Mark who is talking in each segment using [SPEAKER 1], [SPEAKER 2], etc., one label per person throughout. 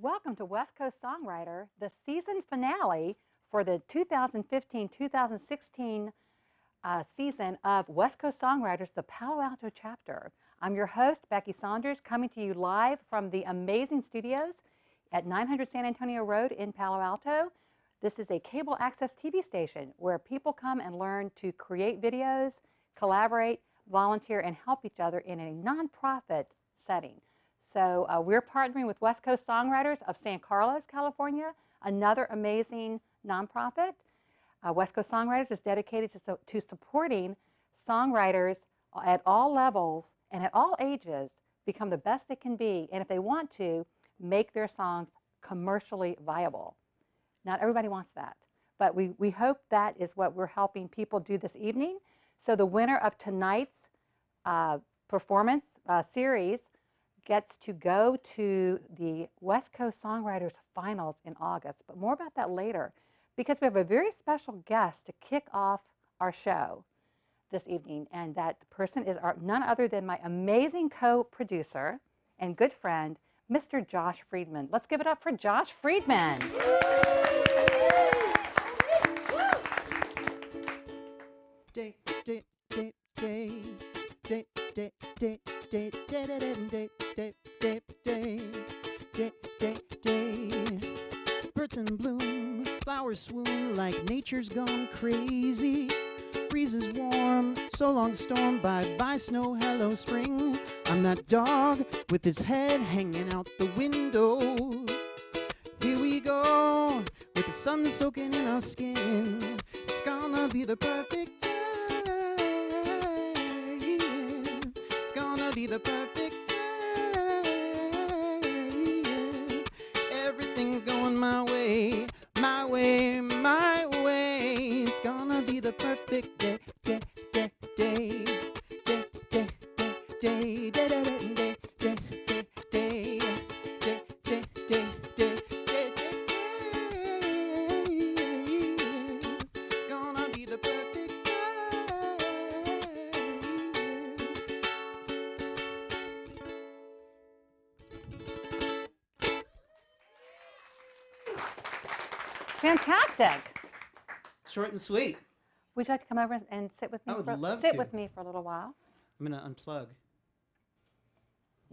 [SPEAKER 1] Welcome to West Coast Songwriter, the season finale for the 2015-2016 season of West Coast Songwriters, the Palo Alto chapter. I'm your host, Becky Saunders, coming to you live from the amazing studios at 900 San Antonio Road in Palo Alto. This is a cable access TV station where people come and learn to create videos, collaborate, volunteer, and help each other in a nonprofit setting. So we're partnering with West Coast Songwriters of San Carlos, California, another amazing nonprofit. West Coast Songwriters is dedicated to supporting songwriters at all levels and at all ages become the best they can be, and if they want to, make their songs commercially viable. Not everybody wants that, but we hope that is what we're helping people do this evening. So the winner of tonight's performance series gets to go to the West Coast Songwriters Finals in August, but more about that later, because we have a very special guest to kick off our show this evening, and that person is none other than my amazing co-producer and good friend, Mr. Josh Friedman. Let's give it up for Josh Friedman.
[SPEAKER 2] Birds in bloom, flowers swoon like nature's gone crazy. Breezes warm, so long storm, bye-bye snow, hello spring. I'm that dog with his head hanging out the window. Here we go, with the sun soaking in our skin. It's gonna be the perfect day. It's gonna be the perfect day. Everything's going my way, my way, my way. It's gonna be the perfect day, day, day, day, day, day, day, day, day, day, day, day, day, day, day, day, day. Gonna be the perfect day.
[SPEAKER 1] Fantastic.
[SPEAKER 2] Short and sweet.
[SPEAKER 1] Would you like to come over and sit with me?
[SPEAKER 2] I would love
[SPEAKER 1] sit
[SPEAKER 2] to.
[SPEAKER 1] with me for a little while.
[SPEAKER 2] I'm gonna unplug.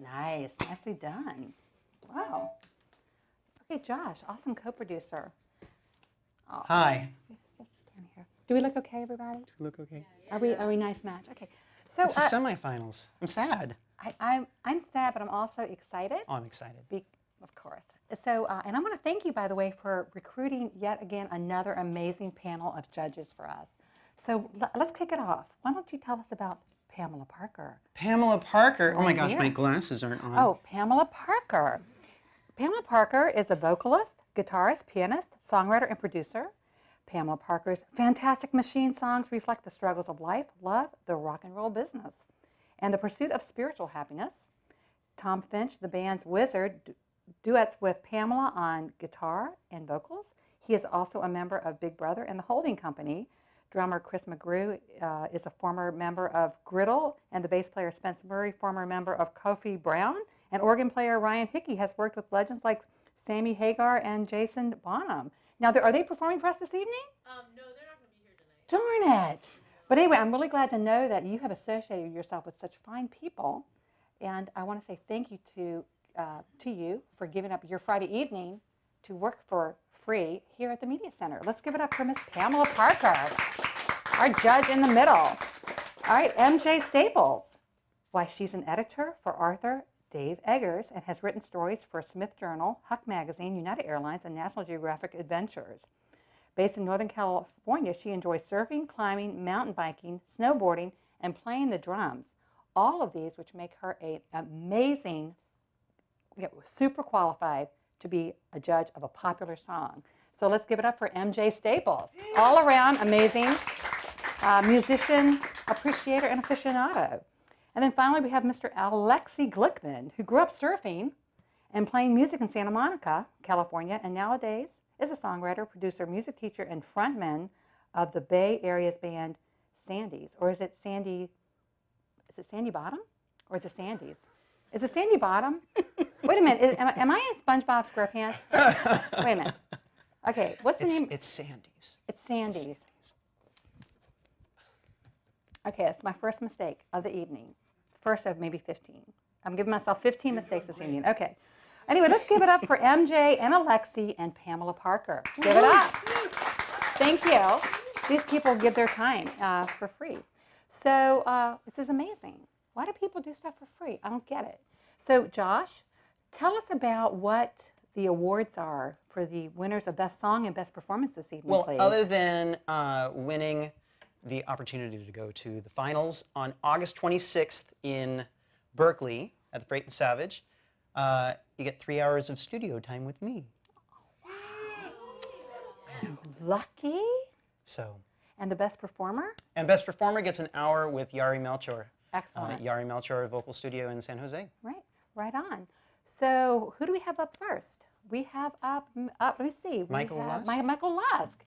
[SPEAKER 1] Nice, nicely done. Wow. Okay, Josh, awesome co-producer. Oh,
[SPEAKER 2] Hi.
[SPEAKER 1] let's stand here. Do we look okay, everybody?
[SPEAKER 2] Do you look okay?
[SPEAKER 1] Are we nice match? Okay. So
[SPEAKER 2] This is semifinals. I'm sad.
[SPEAKER 1] I'm sad, but I'm also excited.
[SPEAKER 2] Oh, I'm excited.
[SPEAKER 1] Of course. So, and I want to thank you, by the way, for recruiting yet again another amazing panel of judges for us. So let's kick it off. Why don't you tell us about Pamela Parker?
[SPEAKER 2] Pamela Parker. Oh my
[SPEAKER 1] Right
[SPEAKER 2] gosh,
[SPEAKER 1] here.
[SPEAKER 2] my glasses aren't on.
[SPEAKER 1] Oh, Pamela Parker. Pamela Parker is a vocalist, guitarist, pianist, songwriter, and producer. Pamela Parker's fantastic machine songs reflect the struggles of life, love, the rock and roll business, and the pursuit of spiritual happiness. Tom Finch, the band's wizard, duets with Pamela on guitar and vocals. He is also a member of Big Brother and the Holding Company. Drummer Chris McGrew is a former member of Griddle, and the bass player Spence Murray, former member of Kofi Brown, and organ player Ryan Hickey has worked with legends like Sammy Hagar and Jason Bonham. Now, are they performing for us this evening?
[SPEAKER 3] No, they're not going to be here tonight.
[SPEAKER 1] Darn it! But anyway, I'm really glad to know that you have associated yourself with such fine people, and I want to say thank you to you for giving up your Friday evening to work for free here at the Media Center. Let's give it up for Miss Pamela Parker, our judge in the middle. All right, MJ Staples. Why, she's an editor for Arthur Dave Eggers and has written stories for Smith Journal, Huck Magazine, United Airlines, and National Geographic Adventures. Based in Northern California, she enjoys surfing, climbing, mountain biking, snowboarding, and playing the drums. All of these which make her an amazing, super qualified to be a judge of a popular song. So let's give it up for MJ Staples. All around amazing musician, appreciator, and aficionado. And then finally we have Mr. Alexi Glickman, who grew up surfing and playing music in Santa Monica, California, and nowadays is a songwriter, producer, music teacher, and frontman of the Bay Area's band Sandy's. Or is it Sandy Bottom? Or is it Sandy's? Is it Sandy Bottom? Wait a minute. Am I in SpongeBob SquarePants? Wait a minute. Okay, what's the name?
[SPEAKER 2] It's Sandy's.
[SPEAKER 1] It's Sandy's. Okay, that's my first mistake of the evening. First of maybe 15. I'm giving myself 15 mistakes this evening. Okay. Anyway, let's give it up for MJ and Alexi and Pamela Parker. Give it up. Thank you. These people give their time for free. So this is amazing. Why do people do stuff for free? I don't get it. So Josh, tell us about what the awards are for the winners of Best Song and Best Performance this evening,
[SPEAKER 2] Well,
[SPEAKER 1] please.
[SPEAKER 2] other than winning the opportunity to go to the finals on August 26th in Berkeley at the Freight and Savage, you get 3 hours of studio time with me.
[SPEAKER 1] Lucky.
[SPEAKER 2] So.
[SPEAKER 1] And the Best Performer?
[SPEAKER 2] And Best Performer gets an hour with Yari Melchior.
[SPEAKER 1] Excellent.
[SPEAKER 2] Yari Melchior Vocal Studio in San Jose.
[SPEAKER 1] Right on. So who do we have up first? We have up let me see.
[SPEAKER 2] Michael Lusk.
[SPEAKER 1] Michael Lusk.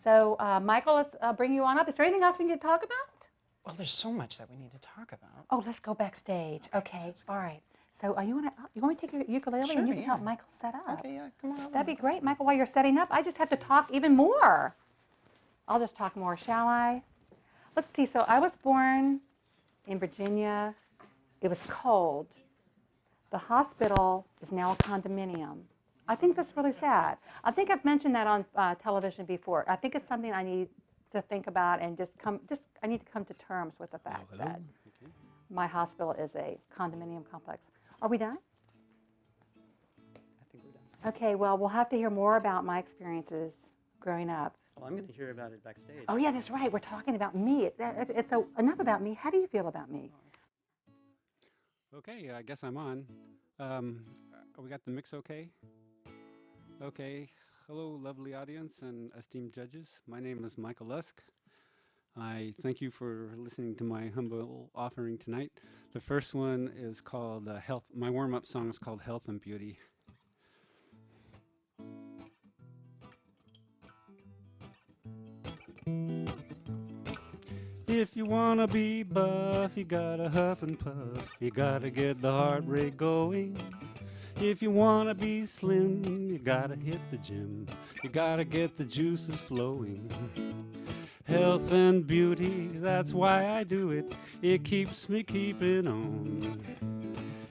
[SPEAKER 1] So Michael, let's bring you on up. Is there anything else we need to talk about?
[SPEAKER 2] Well, there's so much that we need to talk about.
[SPEAKER 1] Oh, let's go backstage. Okay. All right. So you want to take your ukulele
[SPEAKER 2] Sure,
[SPEAKER 1] and you can
[SPEAKER 2] yeah.
[SPEAKER 1] help Michael set up?
[SPEAKER 2] Okay, yeah, come on over.
[SPEAKER 1] That'd be great, Michael. While you're setting up, I just have to talk even more. I'll just talk more, shall I? Let's see. So I was born in Virginia. It was cold. The hospital is now a condominium. I think that's really sad. I think I've mentioned that on television before. I think it's something I need to think about and I need to come to terms with the fact that my hospital is a condominium complex. Are we done?
[SPEAKER 4] I think we're done.
[SPEAKER 1] Okay, well, we'll have to hear more about my experiences growing up.
[SPEAKER 4] Well, I'm going to hear about it backstage.
[SPEAKER 1] Oh, yeah, that's right. We're talking about me. So enough about me. How do you feel about me?
[SPEAKER 5] Okay, I guess I'm on. We got the mix okay? Okay. Hello, lovely audience and esteemed judges. My name is Michael Lusk. I thank you for listening to my humble offering tonight. The first one is called Health. My warm-up song is called Health and Beauty. If you wanna be buff, you gotta huff and puff. You gotta get the heart rate going. If you wanna be slim, you gotta hit the gym. You gotta get the juices flowing. Health and beauty, that's why I do it. It keeps me keeping on.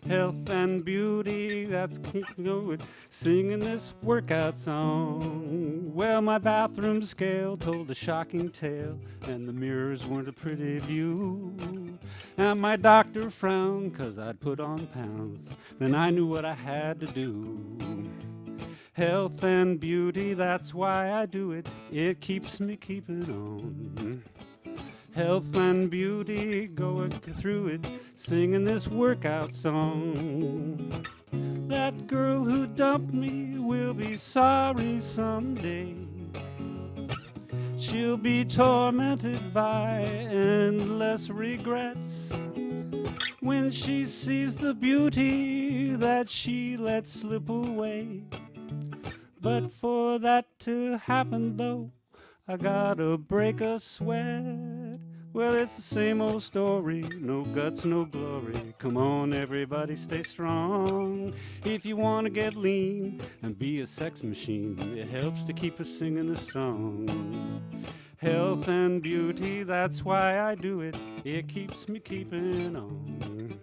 [SPEAKER 5] Health and beauty, that's keep going. Singing this workout song. Well, my bathroom scale told a shocking tale, and the mirrors weren't a pretty view. And my doctor frowned 'cause I'd put on pounds. Then I knew what I had to do. Health and beauty, that's why I do it. It keeps me keeping on. Health and beauty, going through it, singing this workout song. That girl who dumped me will be sorry someday. She'll be tormented by endless regrets when she sees the beauty that she let slip away. But for that to happen though, I gotta break a sweat. Well, it's the same old story, no guts, no glory. Come on, everybody, stay strong. If you wanna get lean and be a sex machine, it helps to keep us singing the song. Health and beauty, that's why I do it. It keeps me keeping on.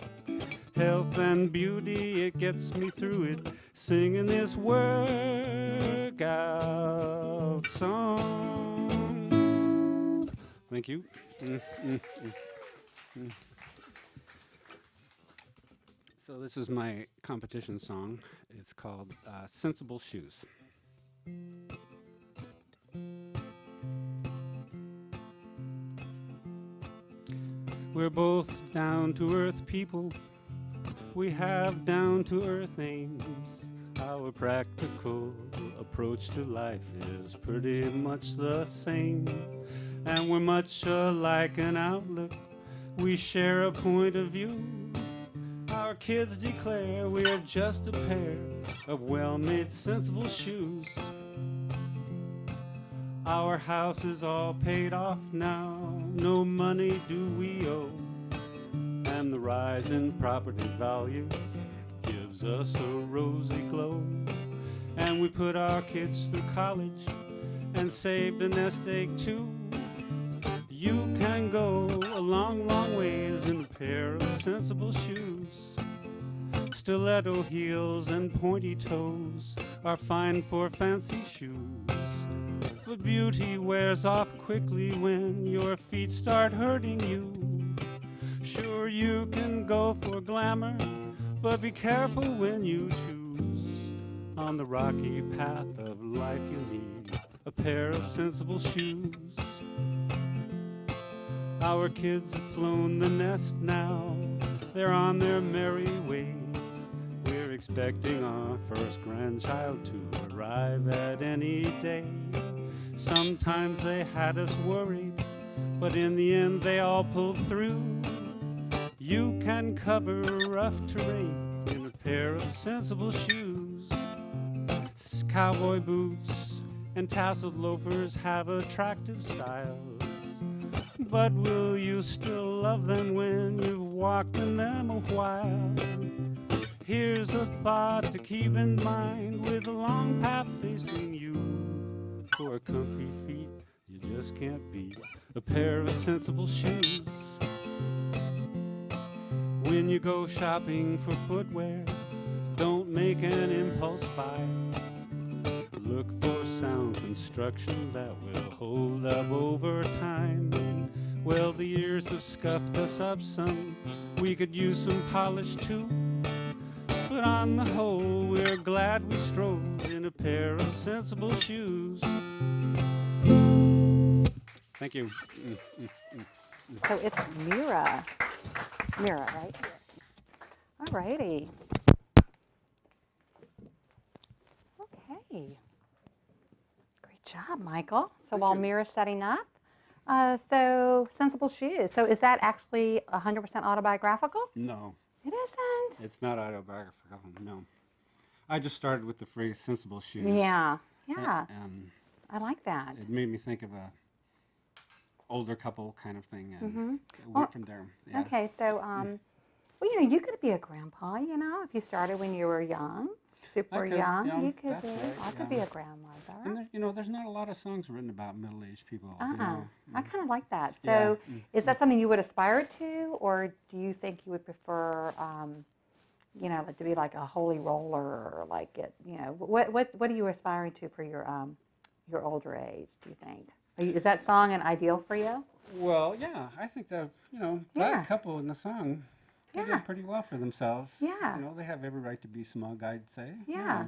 [SPEAKER 5] Health and beauty, it gets me through it, singing this workout song. Thank you. So this is my competition song. It's called Sensible Shoes. We're both down-to-earth people. We have down-to-earth aims. Our practical approach to life is pretty much the same. And we're much alike in outlook. We share a point of view. Our kids declare we're just a pair of well-made, sensible shoes. Our house is all paid off now. No money do we owe. and the rise in property values gives us a rosy glow. And we put our kids through college and saved a nest egg too. You can go a long, long ways in a pair of sensible shoes. Stiletto heels and pointy toes are fine for fancy shoes. But beauty wears off quickly when your feet start hurting you. Sure, you can go for glamour, but be careful when you choose. On the rocky path of life you need a pair of sensible shoes. Our kids have flown the nest now, they're on their merry ways. We're expecting our first grandchild to arrive at any day. Sometimes they had us worried, but in the end they all pulled through. You can cover rough terrain in a pair of sensible shoes. Cowboy boots and tasseled loafers have attractive styles, but will you still love them when you've walked in them a while? Here's a thought to keep in mind with a long path facing you. For comfy feet, you just can't beat a pair of sensible shoes. When you go shopping for footwear, don't make an impulse buy. Look for sound construction that will hold up over time. Well, the years have scuffed us up some, we could use some polish too. But on the whole, we're glad we strolled in a pair of sensible shoes. Thank you.
[SPEAKER 1] So it's Mira. Mira, right? All righty. Okay. Great job, Michael. So while Mira's setting up, so Sensible Shoes. So is that actually 100% autobiographical?
[SPEAKER 5] No,
[SPEAKER 1] It isn't.
[SPEAKER 5] it's not autobiographical, no. I just started with the phrase sensible shoes.
[SPEAKER 1] Yeah, yeah.
[SPEAKER 5] And
[SPEAKER 1] I like that.
[SPEAKER 5] it made me think of a older couple kind of thing, and it
[SPEAKER 1] Well,
[SPEAKER 5] went from there. Yeah.
[SPEAKER 1] Okay, so, well, you know, you could be a grandpa, you know, if you started when you were young, super
[SPEAKER 5] could,
[SPEAKER 1] young,
[SPEAKER 5] yeah,
[SPEAKER 1] you could
[SPEAKER 5] that's
[SPEAKER 1] be.
[SPEAKER 5] right,
[SPEAKER 1] I could be
[SPEAKER 5] yeah.
[SPEAKER 1] a grandmother.
[SPEAKER 5] And there, you know, there's not a lot of songs written about middle-aged people. You know?
[SPEAKER 1] I kind of like that.
[SPEAKER 5] Yeah.
[SPEAKER 1] So, is that something you would aspire to, or do you think you would prefer, you know, like to be like a holy roller, or like it, you know, what are you aspiring to for your older age? Do you think? Is that song an ideal for you?
[SPEAKER 5] Well, yeah, I think that, you know,
[SPEAKER 1] Yeah.
[SPEAKER 5] that couple in the song, they
[SPEAKER 1] Yeah.
[SPEAKER 5] did pretty well for themselves.
[SPEAKER 1] Yeah.
[SPEAKER 5] You know, they have every right to be smug, I'd say.
[SPEAKER 1] Yeah.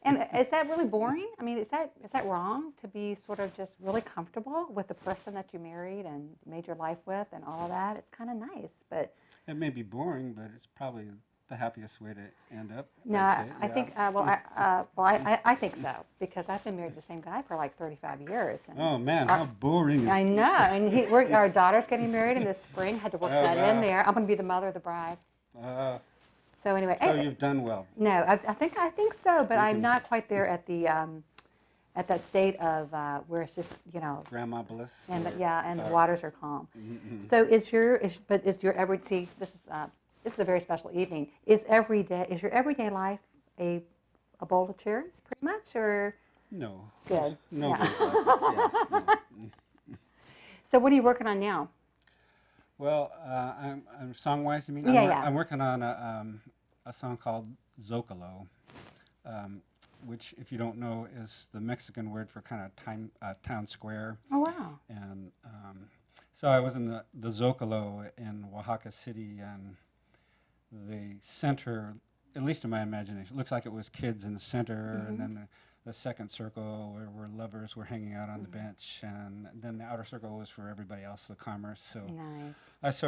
[SPEAKER 1] And is that really boring? I mean, is that wrong to be sort of just really comfortable with the person that you married and made your life with and all of that? It's kind of nice, but
[SPEAKER 5] It may be boring, but it's probably the happiest way to end up.
[SPEAKER 1] no,
[SPEAKER 5] I'd say,
[SPEAKER 1] I
[SPEAKER 5] yeah.
[SPEAKER 1] think I think so, because I've been married to the same guy for like 35 years. And
[SPEAKER 5] Oh, man, how boring.
[SPEAKER 1] I know, and our daughter's getting married in the spring. Had to work
[SPEAKER 5] Oh,
[SPEAKER 1] that in
[SPEAKER 5] wow.
[SPEAKER 1] there. I'm going to be the mother of the bride. So anyway,
[SPEAKER 5] So you've done well.
[SPEAKER 1] no, I think so, but I'm
[SPEAKER 5] Mhm.
[SPEAKER 1] not quite there at the at that state of where it's just, you know,
[SPEAKER 5] Grandma bliss.
[SPEAKER 1] and
[SPEAKER 5] or-
[SPEAKER 1] the waters are calm.
[SPEAKER 5] mhm.
[SPEAKER 1] So is your every see this is a very special evening. Is your everyday life a bowl of cherries, pretty much, or
[SPEAKER 5] No.
[SPEAKER 1] Good.
[SPEAKER 5] No.
[SPEAKER 1] Yeah.
[SPEAKER 5] days like this, yeah, no.
[SPEAKER 1] so? What are you working on now?
[SPEAKER 5] Well, I'm song-wise, you mean?
[SPEAKER 1] Yeah, yeah.
[SPEAKER 5] I'm working on a song called Zocalo, which, if you don't know, is the Mexican word for kind of town square.
[SPEAKER 1] Oh wow.
[SPEAKER 5] And so I was in the Zocalo in Oaxaca City, and the center, at least in my imagination, looks like it was kids in the center, and then the second circle where lovers were hanging out on the bench, and then the outer circle was for everybody else, the commerce. So
[SPEAKER 1] Nice.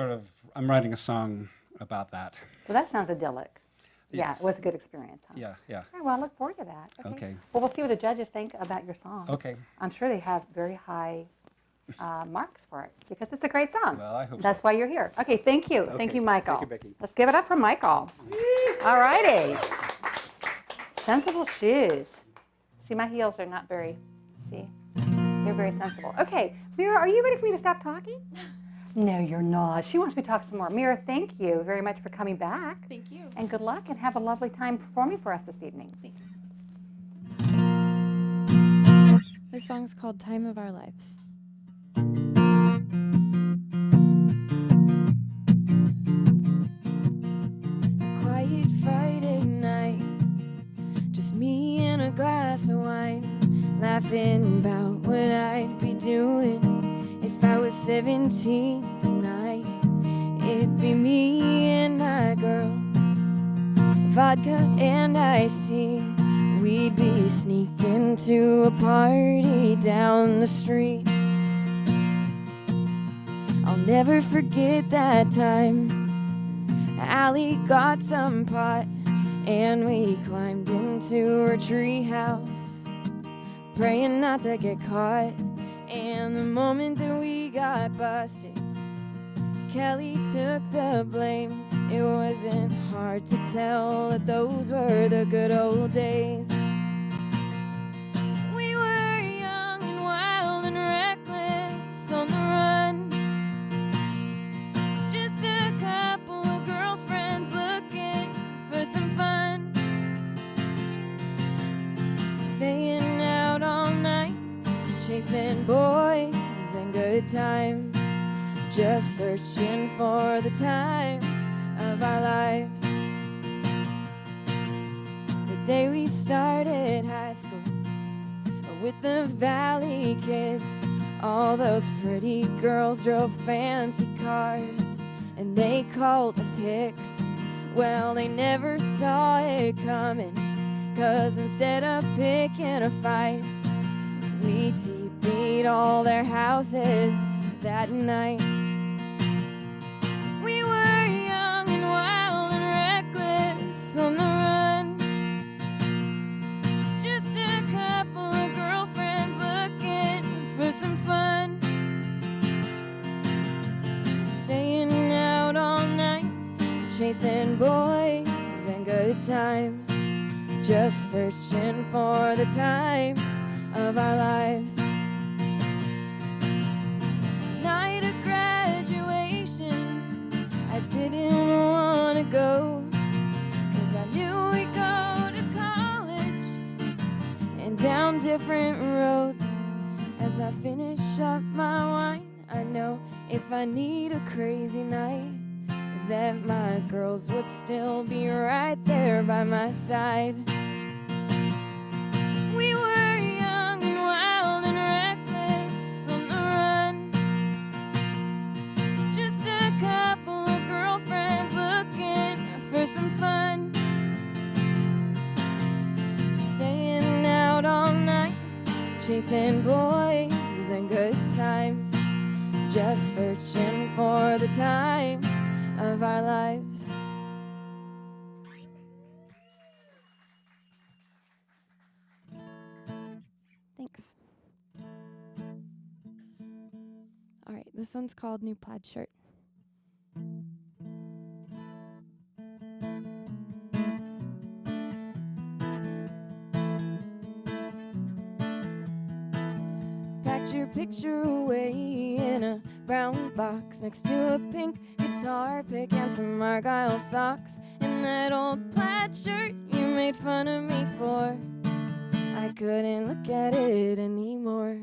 [SPEAKER 5] I'm writing a song about that.
[SPEAKER 1] So that sounds idyllic. Yeah,
[SPEAKER 5] Yes.
[SPEAKER 1] it was a good experience, huh?
[SPEAKER 5] Yeah, yeah.
[SPEAKER 1] All right, well, I look forward to that.
[SPEAKER 5] Okay.
[SPEAKER 1] Well, we'll see what the judges think about your song.
[SPEAKER 5] Okay.
[SPEAKER 1] I'm sure they have very high marks for it, because it's a great song.
[SPEAKER 5] Well, I hope
[SPEAKER 1] That's
[SPEAKER 5] so.
[SPEAKER 1] why you're here. Okay, thank you. Thank
[SPEAKER 5] Okay,
[SPEAKER 1] you, Michael.
[SPEAKER 5] thank you, Becky.
[SPEAKER 1] Let's give it up for Michael. All righty. Sensible shoes. See, my heels are not very, see, they're very sensible. Okay, Mira, are you ready for me to stop talking? No, you're not. She wants me to talk some more. Mira, thank you very much for coming back.
[SPEAKER 3] Thank you.
[SPEAKER 1] And good luck, and have a lovely time performing for us this evening.
[SPEAKER 3] Thanks. This song's called Time of Our Lives. Quiet Friday night, just me and a glass of wine, laughing about what I'd be doing if I was 17 tonight. It'd be me and my girls, vodka and iced tea. We'd be sneaking to a party down the street. I'll never forget that time Allie got some pot and we climbed into her treehouse, praying not to get caught. And the moment that we got busted, Kelly took the blame. It wasn't hard to tell that those were the good old days. We were young and wild and reckless, on the run. Just a couple of girlfriends looking for some fun. Staying out all night, chasing boys and good times, just searching for the time of our lives. The day we started high school with the Valley kids, all those pretty girls drove fancy cars and they called us Hicks. Well, they never saw it coming, 'cause instead of picking a fight, we TP'd all their houses that night. We were young and wild and reckless, on the run. Just a couple of girlfriends looking for some fun. Staying out all night, chasing boys and good times, just searching for the time of our lives. Night of graduation, I didn't want to go, 'cause I knew we'd go to college and down different roads. As I finish up my wine, I know if I need a crazy night, that my girls would still be right there by my side. We were young and wild and reckless, on the run. Just a couple of girlfriends looking for some fun. Staying out all night, chasing boys and good times, just searching for the time of our lives. Thanks. All right, this one's called New Plaid Shirt. Packed your picture away in a brown box next to a pink guitar pick and some Argyle socks, and that old plaid shirt you made fun of me for. I couldn't look at it anymore.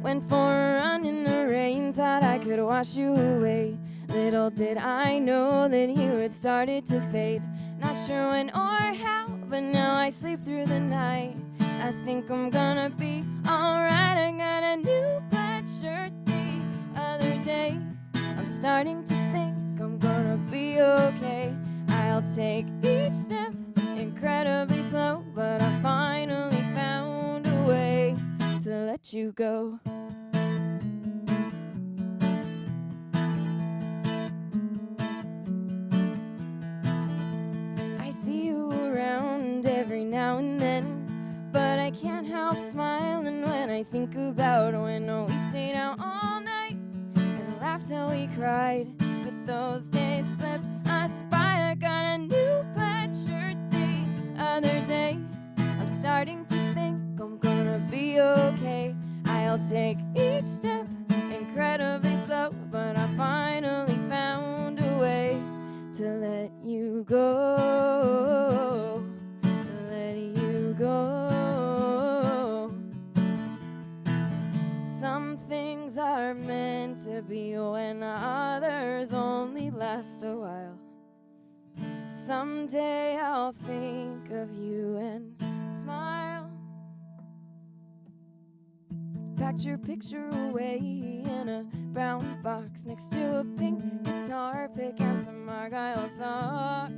[SPEAKER 3] Went for a run in the rain, thought I could wash you away. Little did I know that you had started to fade. Not sure when or how, but now I sleep through the night. I think I'm gonna be alright. I got a new plaid shirt the other day. I'm starting to think I'm gonna be okay. I'll take each step incredibly slow, but I finally found a way to let you go. I see you around every now and then, but I can't help smiling when I think about when we stayed out all night and laughed till we cried. But those days slipped us by. I got a new plaid shirt the other day. I'm starting to think I'm gonna be okay. I'll I'll take each step incredibly slow, but I finally found a way to let you go, let you go. Some things are meant to be when others only last a while. Someday I'll think of you and smile. Packed your picture away in a brown box next to a pink guitar pick and some Argyle socks.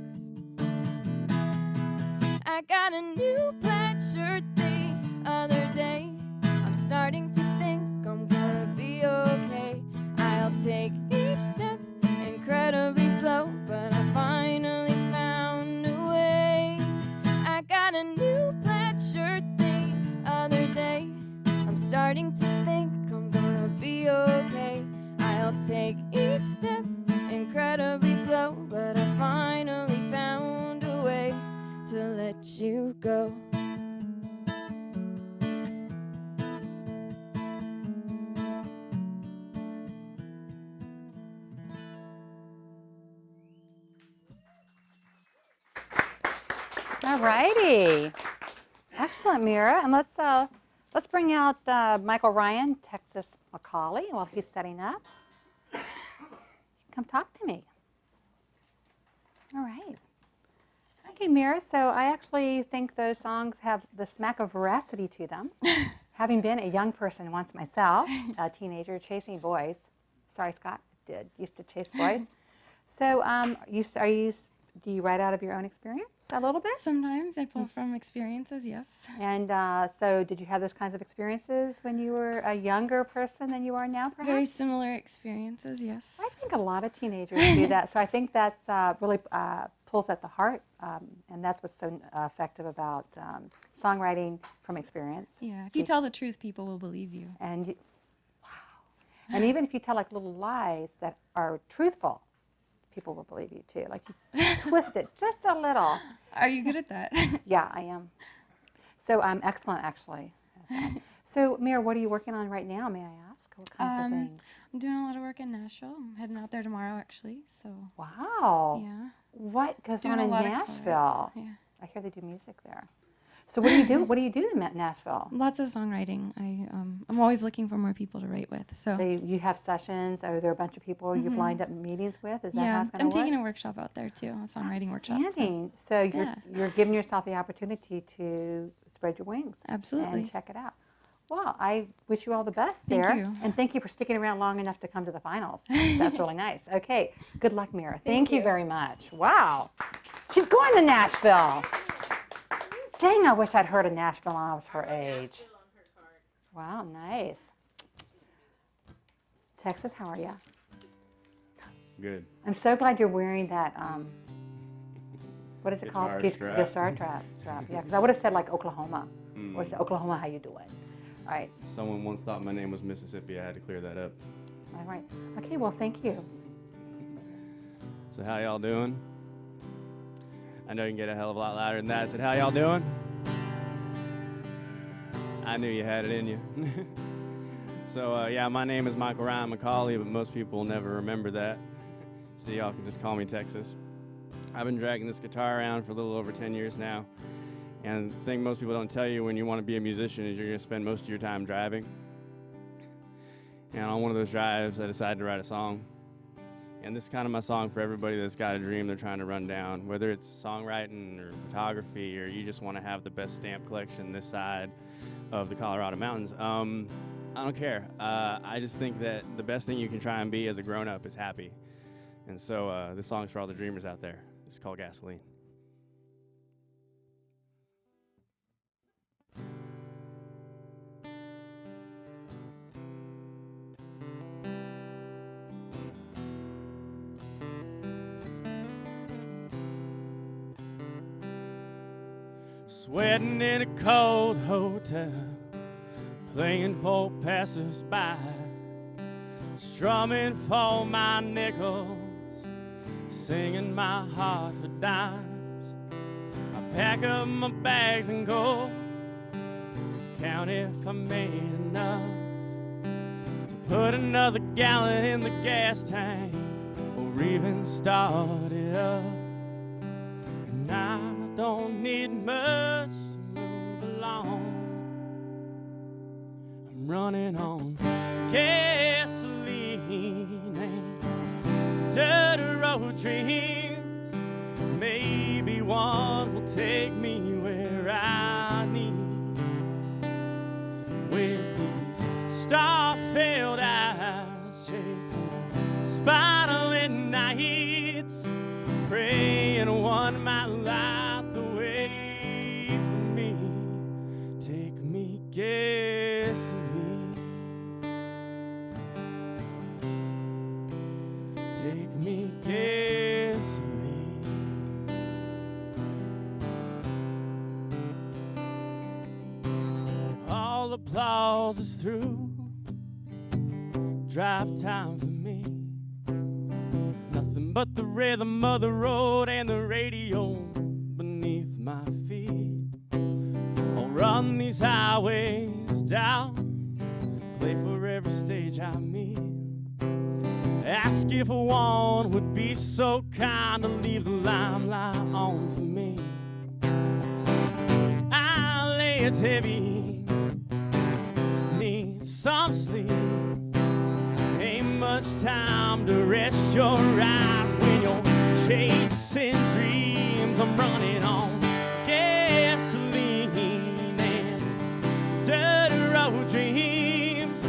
[SPEAKER 3] I got a new plaid shirt the other day. I'm starting to think I'm gonna be okay. I'll take each step incredibly slow, but I finally found a way. I got a new plaid shirt the other day. I'm starting to think I'm gonna be okay. I'll take each step incredibly slow, but I finally found a way to let you go.
[SPEAKER 1] All righty. Excellent, Mira. And let's bring out Michael Ryan, Texas Macaulay, while he's setting up. Come talk to me. All right. Okay, Mira, so I actually think those songs have the smack of veracity to them. Having been a young person once myself, a teenager chasing boys. Sorry, Scott, used to chase boys. So do you write out of your own experience a little bit?
[SPEAKER 3] Sometimes I pull from experiences, yes.
[SPEAKER 1] And so did you have those kinds of experiences when you were a younger person than you are now, perhaps?
[SPEAKER 3] Very similar experiences, yes.
[SPEAKER 1] I think a lot of teenagers do that. So I think that's really pulls at the heart, and that's what's so effective about songwriting from experience.
[SPEAKER 3] Yeah, if you tell the truth, people will believe you.
[SPEAKER 1] And wow. And even if you tell like little lies that are truthful, people will believe you too. Like you twist it just a little.
[SPEAKER 3] Are you good at that?
[SPEAKER 1] Yeah, I am. So I'm excellent, actually. So, Mira, what are you working on right now, may I ask? What kinds of things?
[SPEAKER 3] I'm doing a lot of work in Nashville. I'm heading out there tomorrow, actually. So.
[SPEAKER 1] Wow.
[SPEAKER 3] Yeah.
[SPEAKER 1] What goes
[SPEAKER 3] Doing
[SPEAKER 1] on
[SPEAKER 3] a
[SPEAKER 1] in
[SPEAKER 3] lot of
[SPEAKER 1] Nashville?
[SPEAKER 3] covers, yeah.
[SPEAKER 1] I hear they do music there. So what do you do? What do you do in Nashville?
[SPEAKER 3] Lots of songwriting. I'm always looking for more people to write with. So
[SPEAKER 1] you have sessions. Are there a bunch of people you've lined up meetings with? Is that how it's going to work?
[SPEAKER 3] I'm taking a workshop out there too, a songwriting workshop.
[SPEAKER 1] So you're giving yourself the opportunity to spread your wings.
[SPEAKER 3] Absolutely.
[SPEAKER 1] And check it out. Well, I wish you all the best
[SPEAKER 3] Thank
[SPEAKER 1] there.
[SPEAKER 3] you.
[SPEAKER 1] And thank you for sticking around long enough to come to the finals. That's really nice. Okay. Good luck, Mira. Thank you very much. Wow. She's going to Nashville. Dang, I wish I'd heard of Nashville when I was her age. Wow, nice. Texas, how are you?
[SPEAKER 6] Good.
[SPEAKER 1] I'm so glad you're wearing that, what is it
[SPEAKER 6] Guitar
[SPEAKER 1] called?
[SPEAKER 6] strap.
[SPEAKER 1] Guitar strap. Yeah, because I would have said like Oklahoma. Or say, Oklahoma, how you doing? All right.
[SPEAKER 6] Someone once thought my name was Mississippi. I had to clear that up.
[SPEAKER 1] All right. Okay, well, thank you.
[SPEAKER 6] So how y'all doing? I know you can get a hell of a lot louder than that. I said, how y'all doing? I knew you had it in you. So yeah, my name is Michael Ryan Macaulay, but most people will never remember that. So y'all can just call me Texas. I've been dragging this guitar around for a little over 10 years now. And the thing most people don't tell you when you want to be a musician is you're going to spend most of your time driving. And on one of those drives, I decided to write a song. And this is kind of my song for everybody that's got a dream they're trying to run down, whether it's songwriting or photography, or you just want to have the best stamp collection this side of the Colorado mountains. I don't care. I just think that the best thing you can try and be as a grown-up is happy. And so this song's for all the dreamers out there. It's called Gasoline. Sweating in a cold hotel, playing for passers-by, strumming for my nickels, singing my heart for dimes. I pack up my bags and go, count if I made enough. put another gallon in the gas tank, or even start it up. And I don't need much to move along. I'm running on gasoline and dirty road dreams. Maybe one will take me where I need. With these star-filled eyes chasing spider-lit nights, praying one might light the way for me. Take me gasoline. Take me gasoline. All applause is through. Drive time for me. Nothing but the rhythm of the road and the radio beneath my feet. I'll run these highways down, play for every stage I meet. Ask if one would be so kind to leave the limelight on for me. I lay it's heavy, need some sleep. Ain't much time to rest your eyes when you're chasing dreams. I'm running on gasoline and dirty road dreams.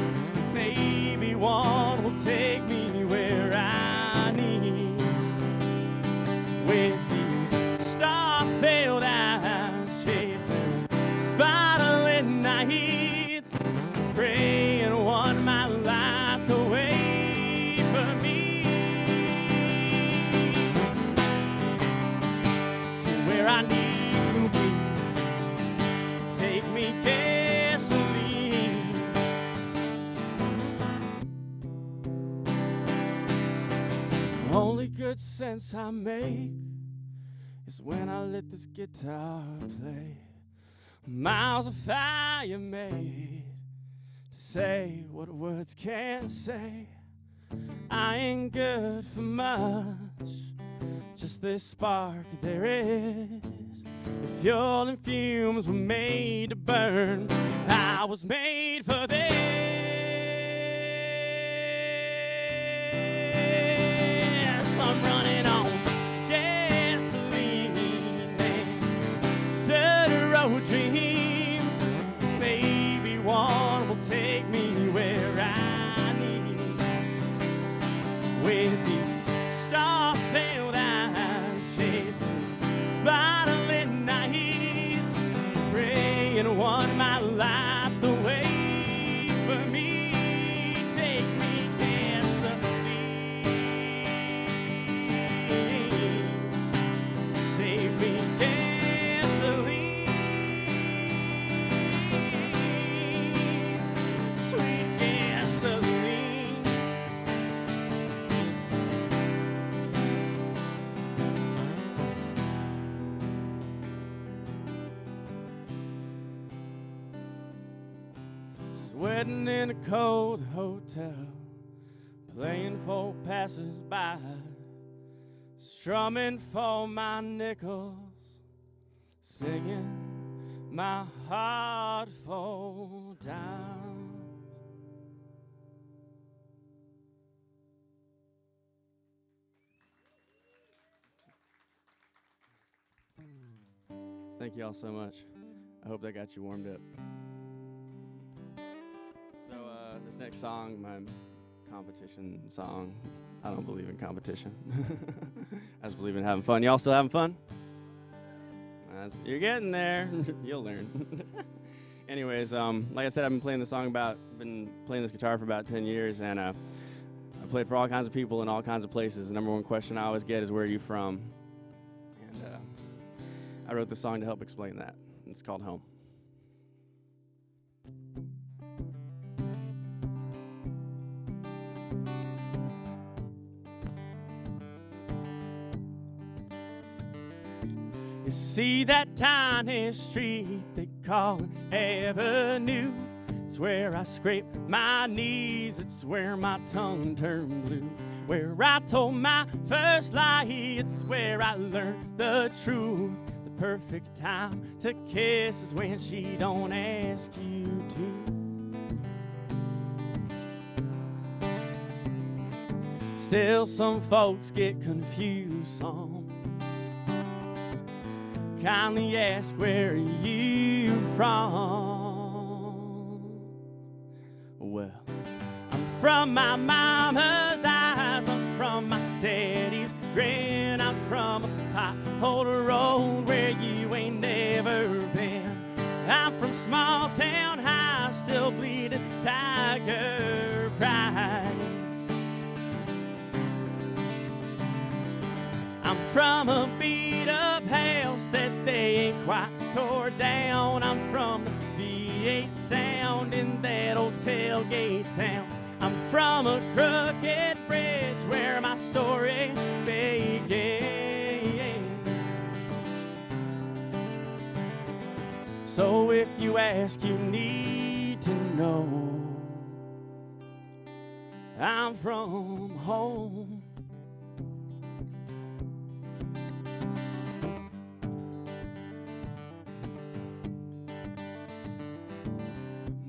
[SPEAKER 6] Maybe one will take me where I need. With these star-filled eyes chasing spider-lit nights, praying one might light the way for me to where I need to be. Take me gasoline. Only good sense I make is when I let this guitar play. Miles of fire made to say what words can't say. I ain't good for much, just this spark there is. If fuel and fumes were made to burn, I was made for this. I'm running on gasoline and dirty road dreams. Maybe one will take me where I need. With these star-filled eyes chasing spider-lit nights, praying one might light the way for me. Take me gasoline. Save me gasoline. Sweet gasoline. Sweating in a cold hotel, playing for passers-by, strumming for my nickels, singing my heart fall down. Thank you all so much. I hope that got you warmed up. So this next song, my competition song. I don't believe in competition. I just believe in having fun. Y'all still having fun? You're getting there. You'll learn. Anyways, like I said, I've been playing this guitar for about 10 years, and I played for all kinds of people in all kinds of places. The number one question I always get is, where are you from? And I wrote this song to help explain that. It's called Home. You see that tiny street they call an avenue? It's where I scraped my knees, it's where my tongue turned blue. Where I told my first lie, it's where I learned the truth. The perfect time to kiss is when she don't ask you to. Still some folks get confused, some kindly ask where you from. Well, I'm from my mama's eyes, I'm from my daddy's grin, I'm from a pothole road where you ain't never been. I'm from small town high, still bleeding tiger pride. I'm from a beat up house that they ain't quite tore down. I'm from the V8 sound in that old tailgate town. I'm from a crooked bridge where my story began. So if you ask, you need to know I'm from home.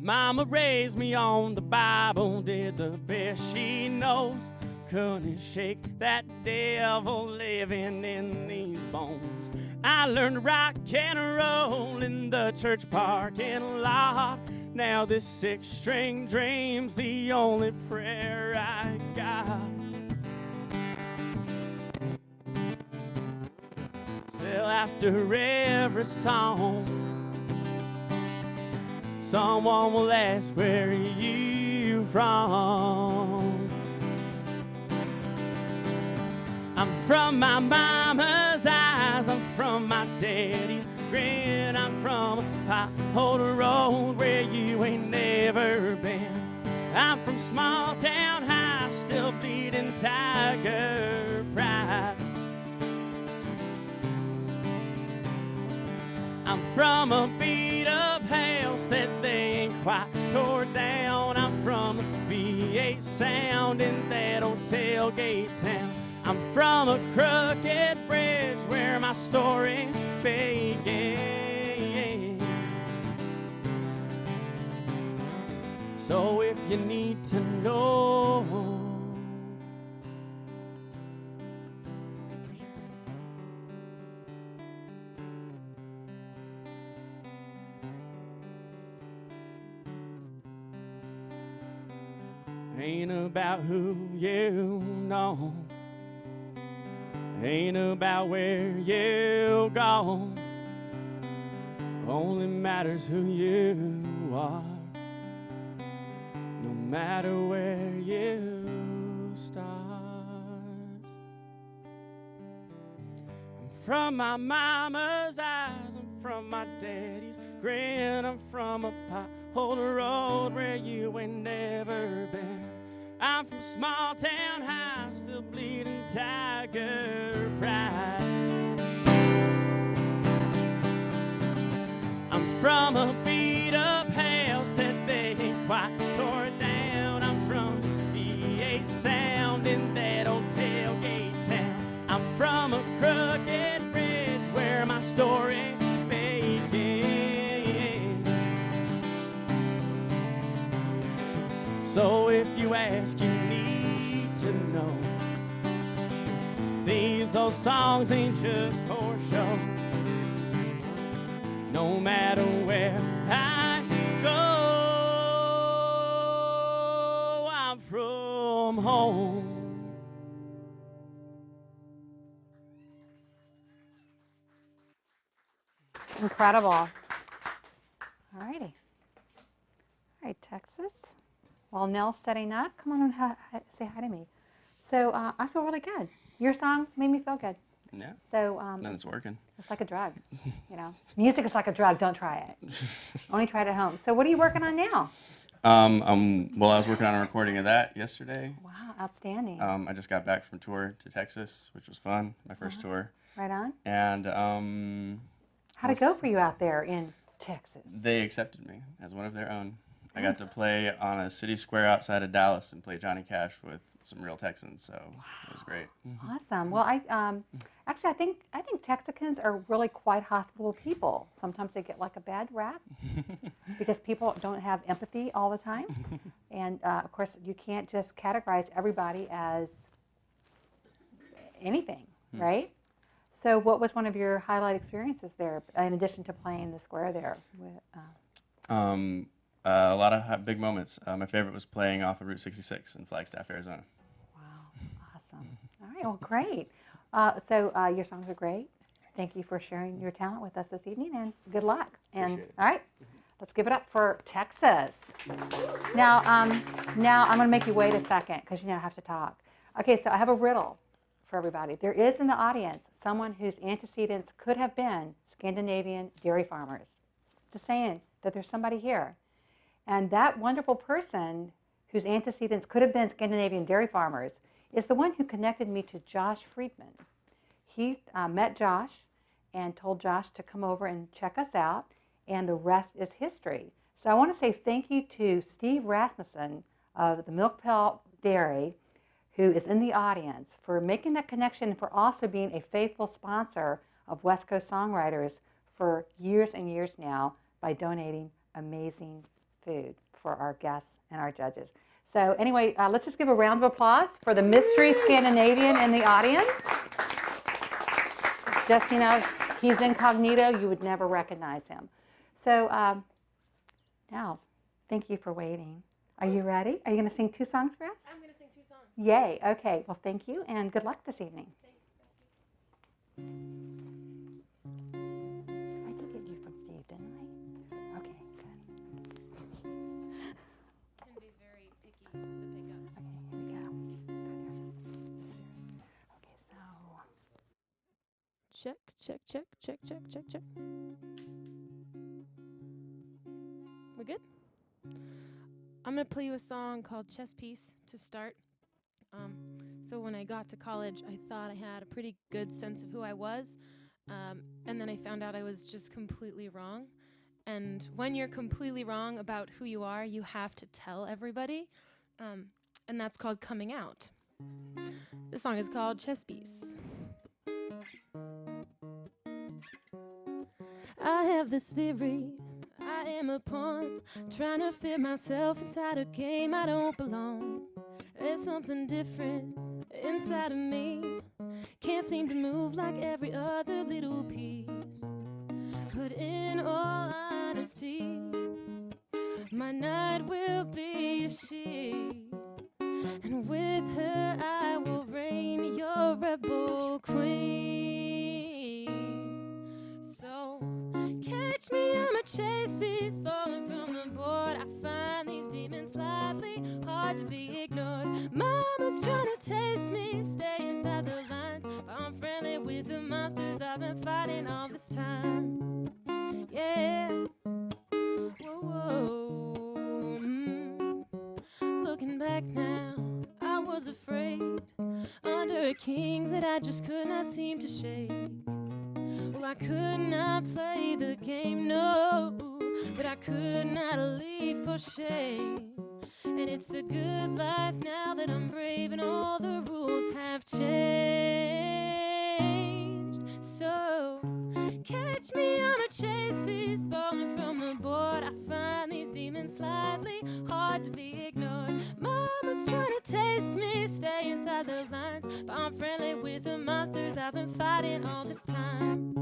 [SPEAKER 6] Mama raised me on the Bible, did the best she knows. Couldn't shake that devil living in these bones. I learned to rock and roll in the church parking lot. Now this 6-string dream's the only prayer I got. Still after every song, someone will ask, where are you from? I'm from my mama's eyes, I'm from my daddy's grin, I'm from a pothole road where you ain't never been. I'm from small town high, still bleeding tiger pride. I'm from a beat up house that they ain't quite tore down. I'm from a V8 sound in that old tailgate town. I'm from a crooked bridge where my story begins. So if you need to know, ain't about who you know, ain't about where you go, only matters who you are, no matter where you start. I'm from my mama's eyes, I'm from my daddy's grin, I'm from a pothole road where you ain't never been. I'm from small town high, still bleeding tiger pride. I'm from a beat up house that they ain't quite tore down. I'm from V8 sound in that old tailgate town. I'm from a crooked bridge where my story begins. So if you ask, you need to know, these old songs ain't just for show. No matter where I go, I'm from home.
[SPEAKER 1] Incredible. All righty. All right, Texas. While Nell's setting up, come on and say hi to me. So I feel really good. Your song made me feel good.
[SPEAKER 6] Yeah.
[SPEAKER 1] So
[SPEAKER 6] Then it's working.
[SPEAKER 1] it's like a drug, you know. Music is like a drug. Don't try it. Only try it at home. So what are you working on now?
[SPEAKER 6] Well, I was working on a recording of that yesterday.
[SPEAKER 1] Wow, outstanding.
[SPEAKER 6] I just got back from tour to Texas, which was fun, my first tour.
[SPEAKER 1] Right on.
[SPEAKER 6] And
[SPEAKER 1] how'd it go for you out there in Texas?
[SPEAKER 6] they accepted me as one of their own. I got to play on a city square outside of Dallas and play Johnny Cash with some real Texans, so it was great.
[SPEAKER 1] Awesome. Well, actually, I think Texicans are really quite hospitable people. Sometimes they get like a bad rap because people don't have empathy all the time, and of course, you can't just categorize everybody as anything, right? So, what was one of your highlight experiences there, in addition to playing the square there?
[SPEAKER 6] A lot of big moments. My favorite was playing off of Route 66 in Flagstaff, Arizona.
[SPEAKER 1] Wow, awesome. All right, well, great. So your songs are great. Thank you for sharing your talent with us this evening, and good luck. And
[SPEAKER 6] Appreciate it.
[SPEAKER 1] all right, let's give it up for Texas. Now I'm going to make you wait a second because you now have to talk. Okay, so I have a riddle for everybody. There is in the audience someone whose antecedents could have been Scandinavian dairy farmers. Just saying that there's somebody here. And that wonderful person whose antecedents could have been Scandinavian dairy farmers is the one who connected me to Josh Friedman. He met Josh and told Josh to come over and check us out, and the rest is history. So I want to say thank you to Steve Rasmussen of the Milk Pail Dairy, who is in the audience, for making that connection and for also being a faithful sponsor of West Coast Songwriters for years and years now by donating amazing food for our guests and our judges. So anyway, let's just give a round of applause for the mystery Scandinavian in the audience. Just, you know, he's incognito. You would never recognize him. So now, thank you for waiting. Are you ready? Are you going to sing 2 songs for us?
[SPEAKER 3] I'm going to sing 2 songs.
[SPEAKER 1] Yay. Okay. Well, thank you, and good luck this evening.
[SPEAKER 3] Thanks, Becky.
[SPEAKER 1] I did get you from Steve, didn't I? Okay, good.
[SPEAKER 3] Can be very picky with the pickup.
[SPEAKER 1] Okay, here we go. Okay, so
[SPEAKER 3] Check, check, check, check, check, check, check. We're good? I'm going to play you a song called Chess Piece to start. So when I got to college, I thought I had a pretty good sense of who I was, and then I found out I was just completely wrong. And when you're completely wrong about who you are, you have to tell everybody, and that's called coming out. This song is called Chess Piece. I have this theory, I am a pawn, trying to fit myself inside a game I don't belong. There's something different inside of me, can't seem to move like every other little piece. But in all honesty, my knight will be a she, and with her I will reign your rebel queen. So catch me, I'm a chess piece falling from the board. I find these demons slightly hard to be ignored. Mama's trying to taste me, stay inside the lines, but I'm friendly with the monsters I've been fighting all this time. Yeah. Whoa, whoa. Looking back now, I was afraid under a king that I just could not seem to shake. Well, I could not play the game, no, but I could not leave for shame. And it's the good life now that I'm brave and all the rules have changed. So catch me, I'm a chess piece falling from the board. I find these demons slightly hard to be ignored. Mama's trying to taste me, stay inside the lines, but I'm friendly with the monsters I've been fighting all this time.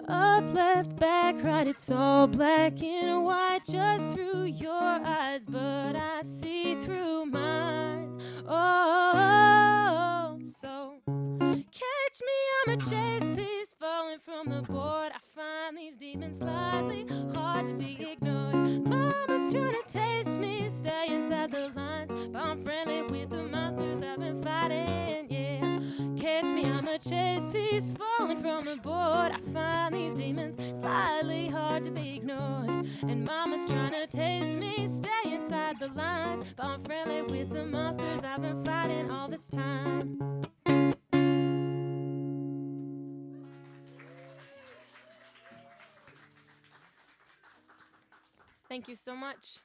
[SPEAKER 3] Up, left, back, right, it's all black and white just through your eyes, but I see through mine. Oh, so catch me, I'm a chess piece falling from the board. I find these demons slightly hard to be ignored. Mama's trying to taste me, stay inside the lines, but I'm friendly with the monsters I've been fighting, yeah. Catch me, I'm a chess piece falling from the board. I find these demons slightly hard to be ignored. And mama's trying to taste me, stay inside the lines, but I'm friendly with the monsters I've been fighting all this time.
[SPEAKER 7] Thank you so much.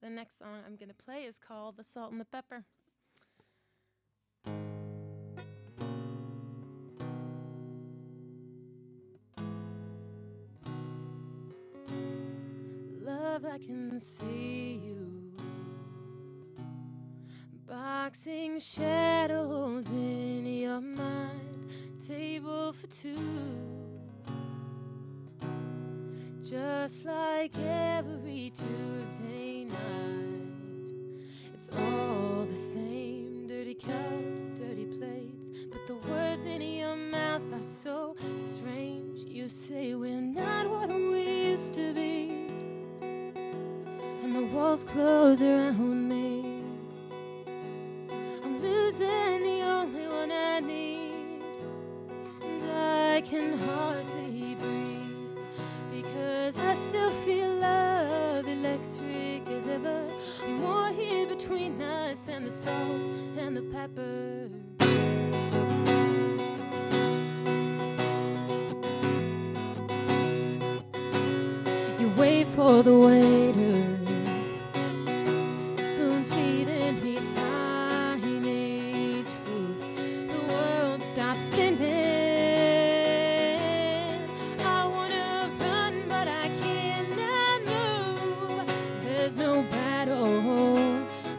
[SPEAKER 7] The next song I'm going to play is called The Salt and the Pepper. Love, I can see you boxing shadows in your mind, table for two. Just like every Tuesday night, it's all the same. Dirty cups, dirty plates, but the words in your mouth are so strange. You say we're not what we used to be, and the walls close around me. I'm losing the only one I need, and I can hardly breathe, because I still feel love electric as ever. More here between us than the salt and the pepper. You wait for the waiter, spoon feeding me tiny truths. The world stops spinning. I wanna run, but I cannot move. There's no battle,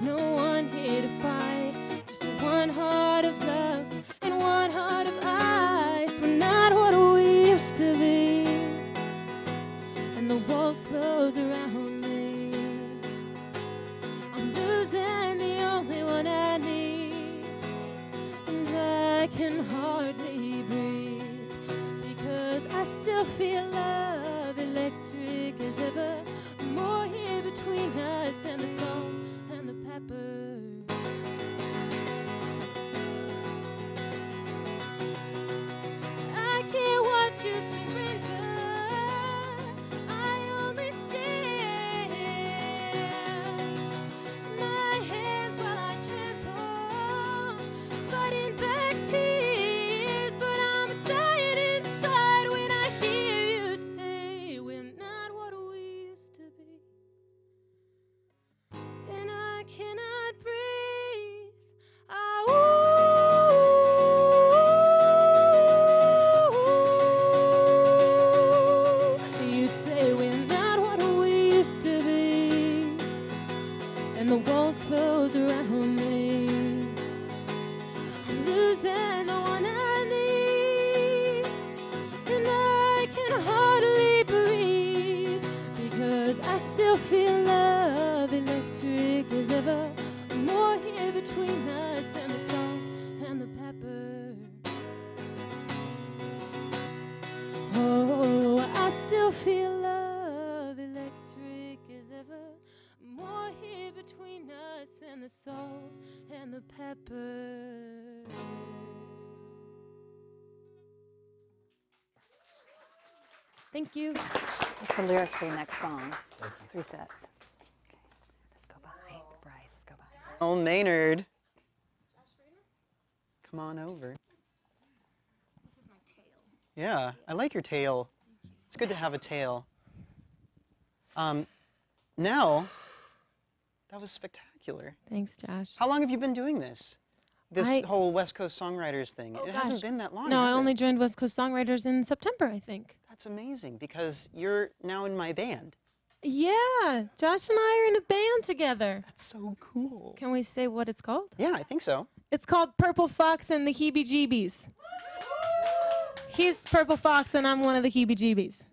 [SPEAKER 7] no one here to fight. Just one heart of love and one heart of ice. We're not what we used to be, and the walls close around me. I'm losing the only one I need, and I can hardly breathe, because I still feel love electric as ever. More here between us than the salt and the pepper. I can't watch you surrender. I only stare. My hands while I tremble, fighting back tears, but I'm dying inside when I hear you say we're not what we used to be, and I cannot breathe. You say we're not what we used to be, and the walls close around me. I'm losing the one I need, and I can hardly breathe, because I still feel love electric as ever. More here between us than the salt and the pepper. Oh, I still feel love electric as ever. More here between us than the salt and the pepper. Thank you.
[SPEAKER 1] What's the lyrics for the next song? 3 sets. Okay. Let's go behind Bryce. Go behind.
[SPEAKER 4] Oh, Maynard. Come on over.
[SPEAKER 7] This is my tail.
[SPEAKER 4] Yeah, I like your tail. It's good to have a tail. Nell, that was spectacular.
[SPEAKER 7] Thanks, Josh.
[SPEAKER 4] How long have you been doing this? This
[SPEAKER 7] I-
[SPEAKER 4] whole West Coast Songwriters thing.
[SPEAKER 7] Oh,
[SPEAKER 4] It hasn't
[SPEAKER 7] gosh.
[SPEAKER 4] been that long,
[SPEAKER 7] No, I
[SPEAKER 4] has it?
[SPEAKER 7] only joined West Coast Songwriters in September, I think.
[SPEAKER 4] That's amazing, because you're now in my band.
[SPEAKER 7] Yeah, Josh and I are in a band together.
[SPEAKER 4] That's so cool.
[SPEAKER 7] Can we say what it's called?
[SPEAKER 4] Yeah, I think so.
[SPEAKER 7] It's called Purple Fox and the Heebie-Jeebies. He's Purple Fox and I'm one of the Heebie-Jeebies.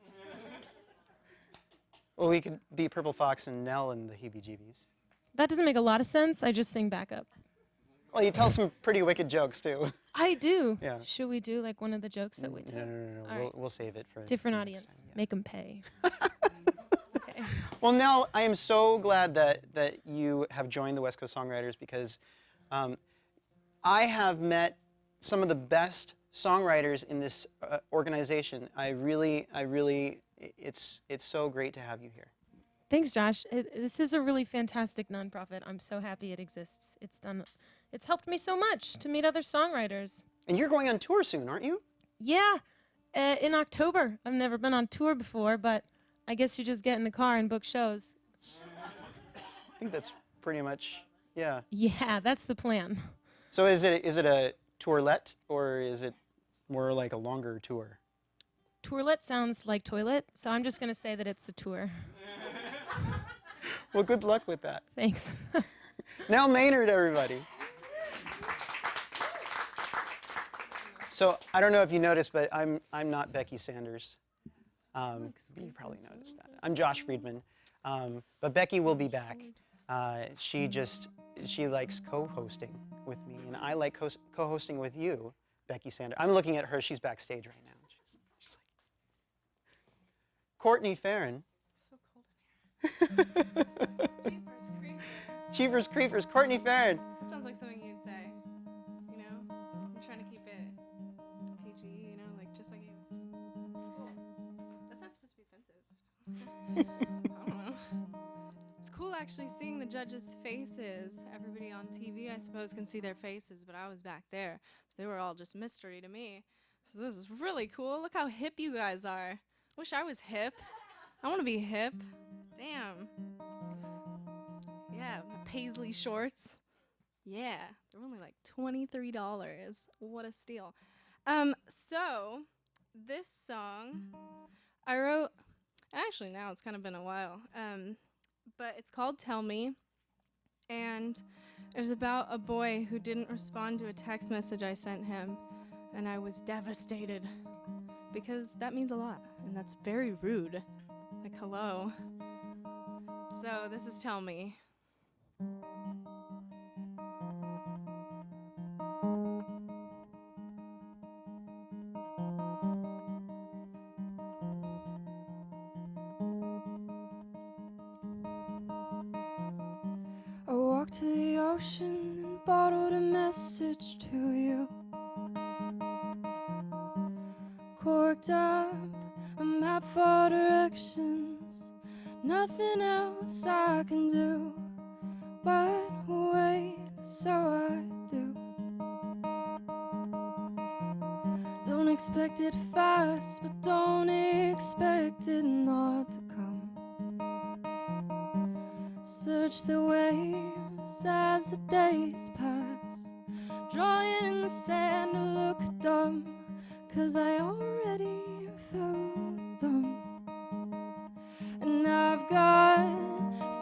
[SPEAKER 4] Well, we could be Purple Fox and Nell and the Heebie-Jeebies.
[SPEAKER 7] That doesn't make a lot of sense. I just sing backup.
[SPEAKER 4] Well, you tell some pretty wicked jokes, too.
[SPEAKER 7] I do.
[SPEAKER 4] Yeah.
[SPEAKER 7] Should we do like one of the jokes that we
[SPEAKER 4] No,
[SPEAKER 7] tell?
[SPEAKER 4] no, no, no.
[SPEAKER 7] All right.
[SPEAKER 4] We'll save it for
[SPEAKER 7] Different
[SPEAKER 4] next
[SPEAKER 7] audience.
[SPEAKER 4] time, yeah.
[SPEAKER 7] Make them pay. Okay.
[SPEAKER 4] Well, Nell, I am so glad that you have joined the West Coast Songwriters, because I have met some of the best songwriters in this organization. It's so great to have you here.
[SPEAKER 7] Thanks, Josh. This is a really fantastic nonprofit. I'm so happy it exists. It's helped me so much to meet other songwriters.
[SPEAKER 4] And you're going on tour soon, aren't you?
[SPEAKER 7] Yeah, in October. I've never been on tour before, but I guess you just get in the car and book shows.
[SPEAKER 4] I think that's pretty much, yeah.
[SPEAKER 7] Yeah, that's the plan.
[SPEAKER 4] So is it a tourlet, or is it more like a longer tour?
[SPEAKER 7] Tourlet sounds like toilet, so I'm just going to say that it's a tour.
[SPEAKER 4] Well, good luck with that.
[SPEAKER 7] Thanks.
[SPEAKER 4] Nell Maynard, everybody. So I don't know if you noticed, but I'm not Becky Sanders. You probably noticed that. I'm Josh Friedman. But Becky will be back. She likes co-hosting with me, and I like co-hosting with you, Becky Sanders. I'm looking at her. She's backstage right now. She's like, Courtney Farron.
[SPEAKER 8] So cold in here.
[SPEAKER 4] Jeepers Creepers. Courtney Farron.
[SPEAKER 8] That sounds like something you'd say. You know? I'm trying to keep it PG, you know, like just like you. Cool. That's not supposed to be offensive. I don't know. It's cool actually seeing the judges' faces. Everybody on TV, I suppose, can see their faces, but I was back there, so they were all just mystery to me. So this is really cool. Look how hip you guys are. Wish I was hip. I want to be hip. Damn. Yeah, my paisley shorts. Yeah, they're only like $23. What a steal. So this song I wrote, actually now it's kind of been a while, but it's called Tell Me, and it's about a boy who didn't respond to a text message I sent him, and I was devastated because that means a lot, and that's very rude. Like, hello. So this is Tell Me. I walked to the ocean and bottled a message to you. Corked up a map for directions. Nothing else I can do but wait, so I do. Don't expect it fast, but don't expect it not to come. Search the waves as the days pass, drawing in the sand to look dumb, 'cause I already felt dumb. And I've got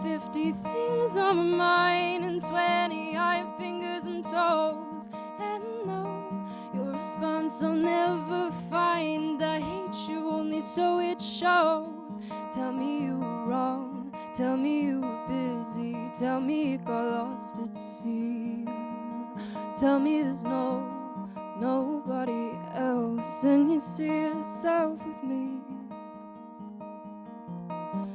[SPEAKER 8] 50 things on my mind and 20 iron fingers and toes. And no, your response I'll never find. I hate you only so it shows. Tell me you were wrong, tell me you were busy, tell me you got lost at sea. Tell me there's nobody else, and you see yourself with me.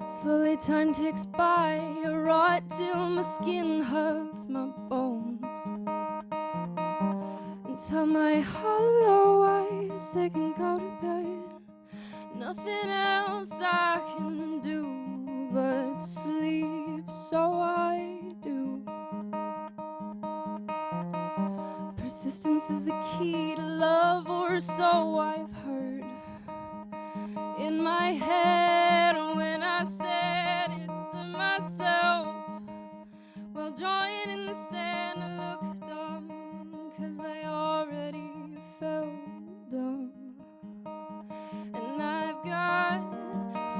[SPEAKER 8] Slowly time ticks by, I rot till my skin hugs my bones. Until my hollow eyes, they can go to bed. Nothing else I can do but sleep, so I do. Persistence is the key to love, or so I've heard. In my head when I said it to myself, while drawing in the sand to look dumb, 'cause I already felt dumb. And I've got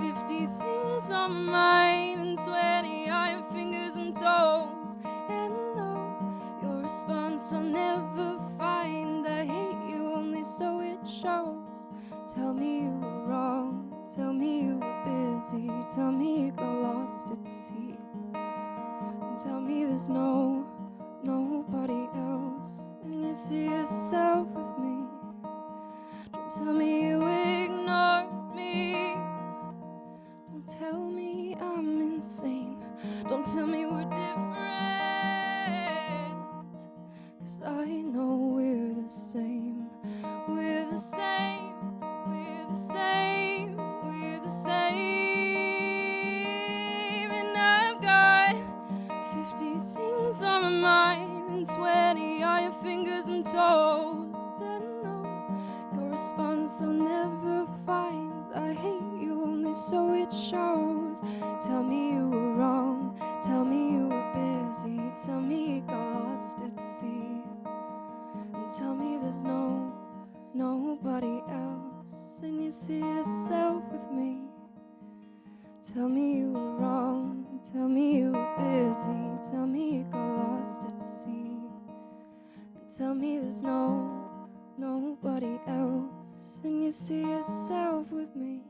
[SPEAKER 8] 50 things on my mind and 20 iron fingers and toes. And no, your response I'll never find. I hate you only so it shows. Tell me you were wrong, tell me you were busy, tell me you got lost at sea. And tell me there's nobody else, and you see yourself with me. Don't tell me you ignored me. Don't tell me I'm insane. Don't tell me we're different, 'cause I know we're the same. We're the same, we're the same, we're the same. And I've got 50 things on my mind and 20 iron fingers and toes. And no, your response I'll never find. I hate you only so it shows. Tell me you were wrong, tell me you were busy, tell me you got lost at sea, and tell me there's nobody else, and you see yourself with me. Tell me you were wrong, tell me you were busy, tell me you got lost at sea, and tell me there's nobody else, and you see yourself with me.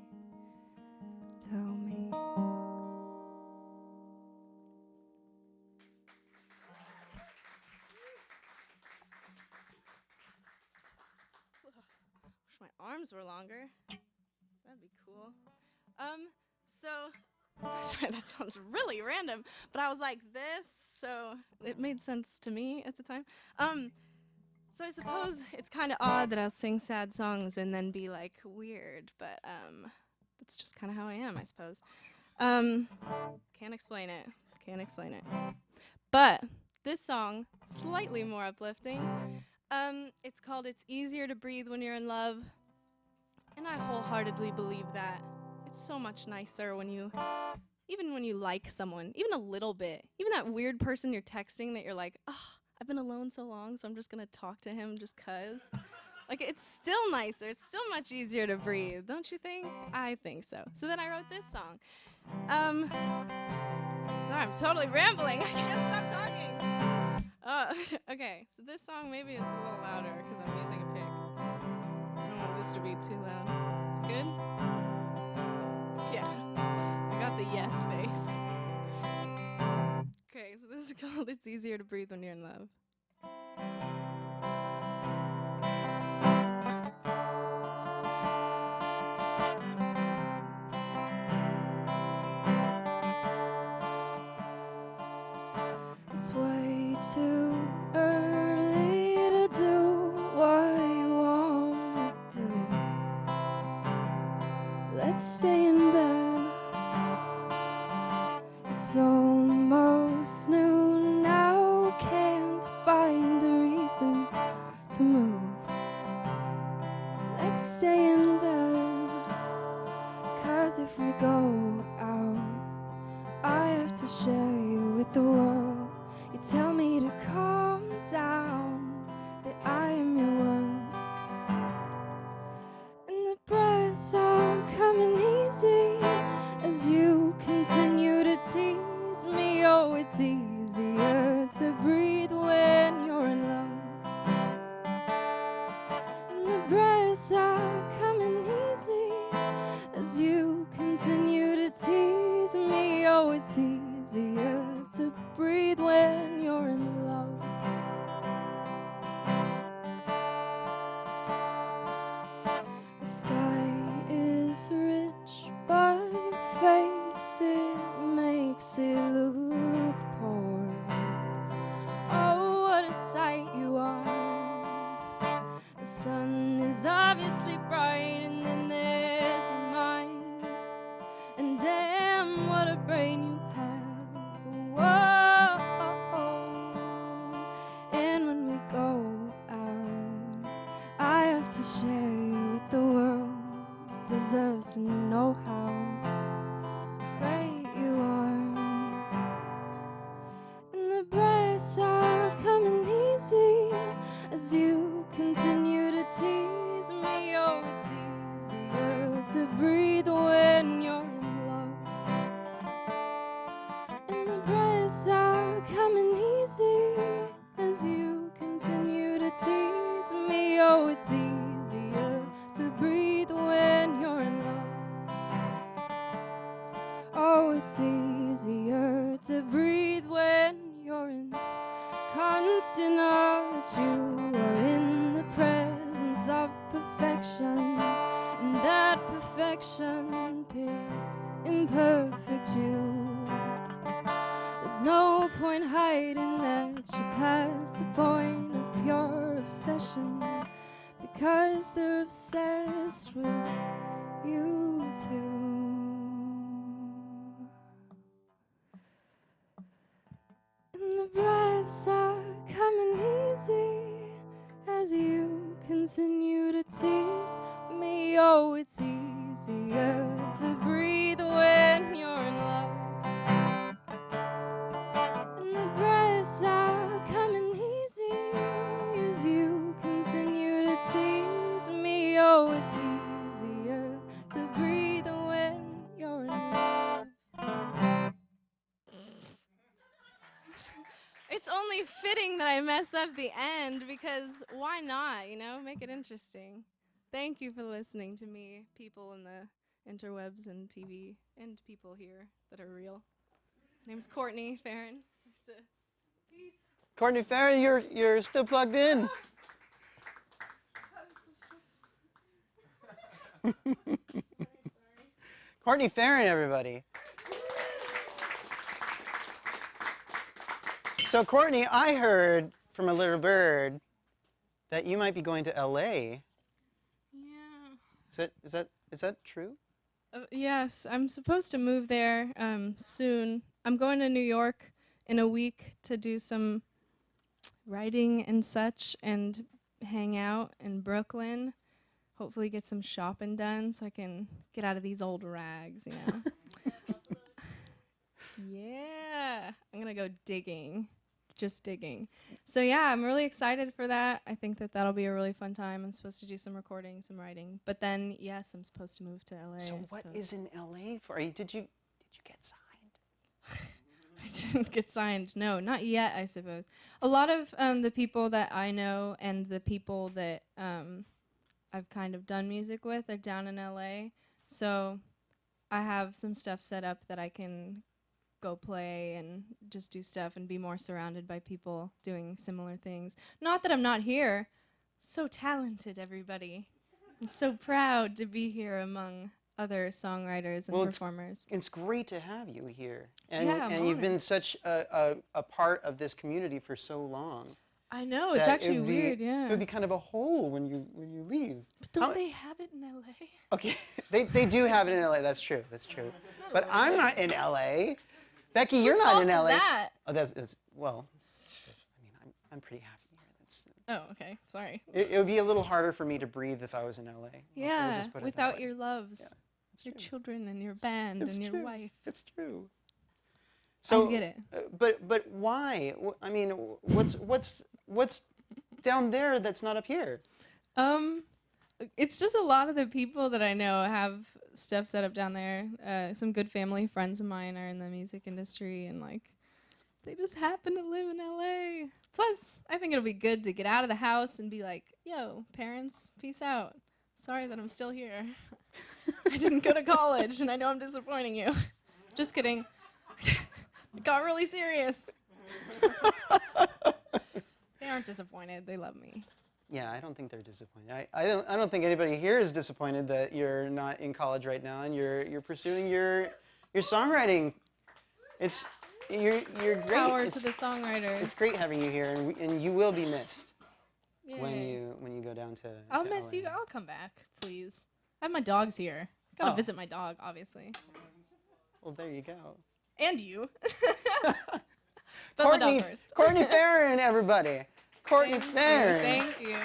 [SPEAKER 8] Tell me. Wish my arms were longer. That'd be cool. So sorry, that sounds really random, but I was like this, so it made sense to me at the time. So I suppose it's kind of odd that I'll sing sad songs and then be like weird, but that's just kind of how I am, I suppose. Can't explain it. Can't explain it. But this song, slightly more uplifting. It's called "It's Easier to Breathe When You're in Love," and I wholeheartedly believe that. It's so much nicer when you, even when you like someone, even a little bit, even that weird person you're texting that you're like, oh, I've been alone so long, so I'm just gonna talk to him just 'cause. Like, it's still nicer, it's still much easier to breathe, don't you think? I think so. So then I wrote this song. Sorry, I'm totally rambling, I can't stop talking. Okay, so this song maybe is a little louder because I'm using a pick. I don't want this to be too loud. Is it good? Yeah, I got the yes face. Okay, so this is called "It's Easier to Breathe When You're in Love." It's way too early to do what you want to do. Let's stay in bed. It's almost noon now, can't find a reason to move. Let's stay in bed, 'cause if we go out, I have to share you with the world. You tell me to calm down, that I am your world, and the breaths are coming easy as you continue to tease me. Oh, it's easier to breathe when you're in love, and the breaths are coming easy as you continue to tease me. Oh, it's easier to breathe when you're in love. The sky is rich, but your face, it makes it look poor. Oh, what a sight you are. The sun is obviously bright, and then there's your mind, and damn, what a brain you have. Whoa. And when we go out, I have to share you with the world. It deserves to know how great you are. And the breaths are coming easy as you continue to tease me. Oh, it's easier to breathe when you're in love, and the breaths are coming easy as you continue to tease me. Oh, it's easier to breathe when you're in love. Oh, it's easier to breathe when you're in constant knowledge. You are in the presence of perfection, and that perfection picked imperfect you. There's no point hiding that you're past the point of pure obsession, because they're obsessed with you too. And the breaths are coming easy as you continue to tease me. Oh, it's easy easier to breathe when you're in love. And the breaths are coming easy as you continue to tease me. Oh, it's easier to breathe when you're in love. It's only fitting that I mess up the end because why not, you know? Make it interesting. Thank you for listening to me, people in the interwebs and TV, and people here that are real. My name's Courtney Farron. Peace.
[SPEAKER 4] Courtney Farron, you're still plugged in. Courtney Farron, everybody. So Courtney, I heard from a little bird that you might be going to LA.
[SPEAKER 8] Yeah.
[SPEAKER 4] Is that true?
[SPEAKER 8] Yes, I'm supposed to move there soon. I'm going to New York in a week to do some writing and such and hang out in Brooklyn. Hopefully get some shopping done so I can get out of these old rags, you know. Yeah, I'm going to go digging. Just digging. So yeah, I'm really excited for that. I think that that'll be a really fun time. I'm supposed to do some recording, some writing. But then, yes, I'm supposed to move to LA.
[SPEAKER 4] So what is in LA for you? Did you get signed?
[SPEAKER 8] I didn't get signed. No, not yet, I suppose. A lot of the people that I know and the people that I've kind of done music with are down in LA. So I have some stuff set up that I can go play and just do stuff and be more surrounded by people doing similar things. Not that I'm not here. So talented, everybody. I'm so proud to be here among other songwriters and performers.
[SPEAKER 4] It's great to have you here. And,
[SPEAKER 8] Yeah, I'm
[SPEAKER 4] and you've been
[SPEAKER 8] honored.
[SPEAKER 4] such a part of this community for so long.
[SPEAKER 8] I know, it's
[SPEAKER 4] that
[SPEAKER 8] actually weird, yeah.
[SPEAKER 4] It would be kind of a hole when you leave.
[SPEAKER 8] But don't they have it in LA?
[SPEAKER 4] Okay, they do have it in LA. That's true. That's true. But I'm not in LA. Becky, you're
[SPEAKER 8] Whose
[SPEAKER 4] not
[SPEAKER 8] fault
[SPEAKER 4] in
[SPEAKER 8] is
[SPEAKER 4] LA.
[SPEAKER 8] that?
[SPEAKER 4] Oh, that's well. I mean, I'm pretty happy here. That's.
[SPEAKER 8] Oh, okay. Sorry.
[SPEAKER 4] It would be a little harder for me to breathe if I was in LA. We'll
[SPEAKER 8] Yeah,
[SPEAKER 4] just put it that
[SPEAKER 8] without
[SPEAKER 4] way.
[SPEAKER 8] your loves,
[SPEAKER 4] Yeah, it's
[SPEAKER 8] your
[SPEAKER 4] true.
[SPEAKER 8] children and your band
[SPEAKER 4] It's
[SPEAKER 8] and your
[SPEAKER 4] true.
[SPEAKER 8] wife.
[SPEAKER 4] It's true. So,
[SPEAKER 8] get it.
[SPEAKER 4] But why? I mean, what's down there that's not up here?
[SPEAKER 8] It's just a lot of the people that I know have stuff set up down there. Some good family friends of mine are in the music industry, and like, they just happen to live in LA. Plus, I think it'll be good to get out of the house and be like, yo, parents, peace out. Sorry that I'm still here. I didn't go to college, and I know I'm disappointing you. Just kidding. It got really serious. They aren't disappointed. They love me.
[SPEAKER 4] Yeah, I don't think they're disappointed. I don't think anybody here is disappointed that you're not in college right now and you're pursuing your songwriting. You're great.
[SPEAKER 8] Power to the songwriters.
[SPEAKER 4] It's great having you here, and you will be missed when
[SPEAKER 8] Yay.
[SPEAKER 4] you go down to.
[SPEAKER 8] I'll
[SPEAKER 4] to
[SPEAKER 8] miss
[SPEAKER 4] LA.
[SPEAKER 8] you. I'll come back, please. I have my dogs here. Gotta
[SPEAKER 4] Oh.
[SPEAKER 8] visit my dog, obviously.
[SPEAKER 4] Well, there you go.
[SPEAKER 8] And you. But my dog first.
[SPEAKER 4] Courtney Farron, everybody. Courtney
[SPEAKER 8] Thank you,
[SPEAKER 4] Farron.
[SPEAKER 8] thank you.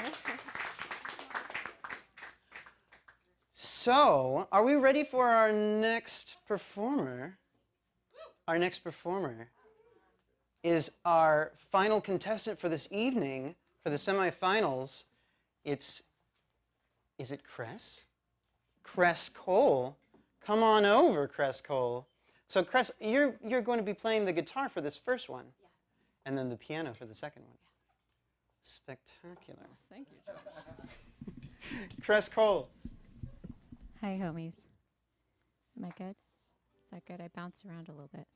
[SPEAKER 4] So, are we ready for our next performer? Our next performer is our final contestant for this evening, for the semifinals. Is it Cress? Cress Cole. Come on over, Cress Cole. So Cress, you're going to be playing the guitar for this first one. Yeah. And then the piano for the second one. Yeah. Spectacular.
[SPEAKER 9] Thank you, Josh.
[SPEAKER 4] Cress Cole.
[SPEAKER 9] Hi, homies. Am I good? Is that good? I bounce around a little bit.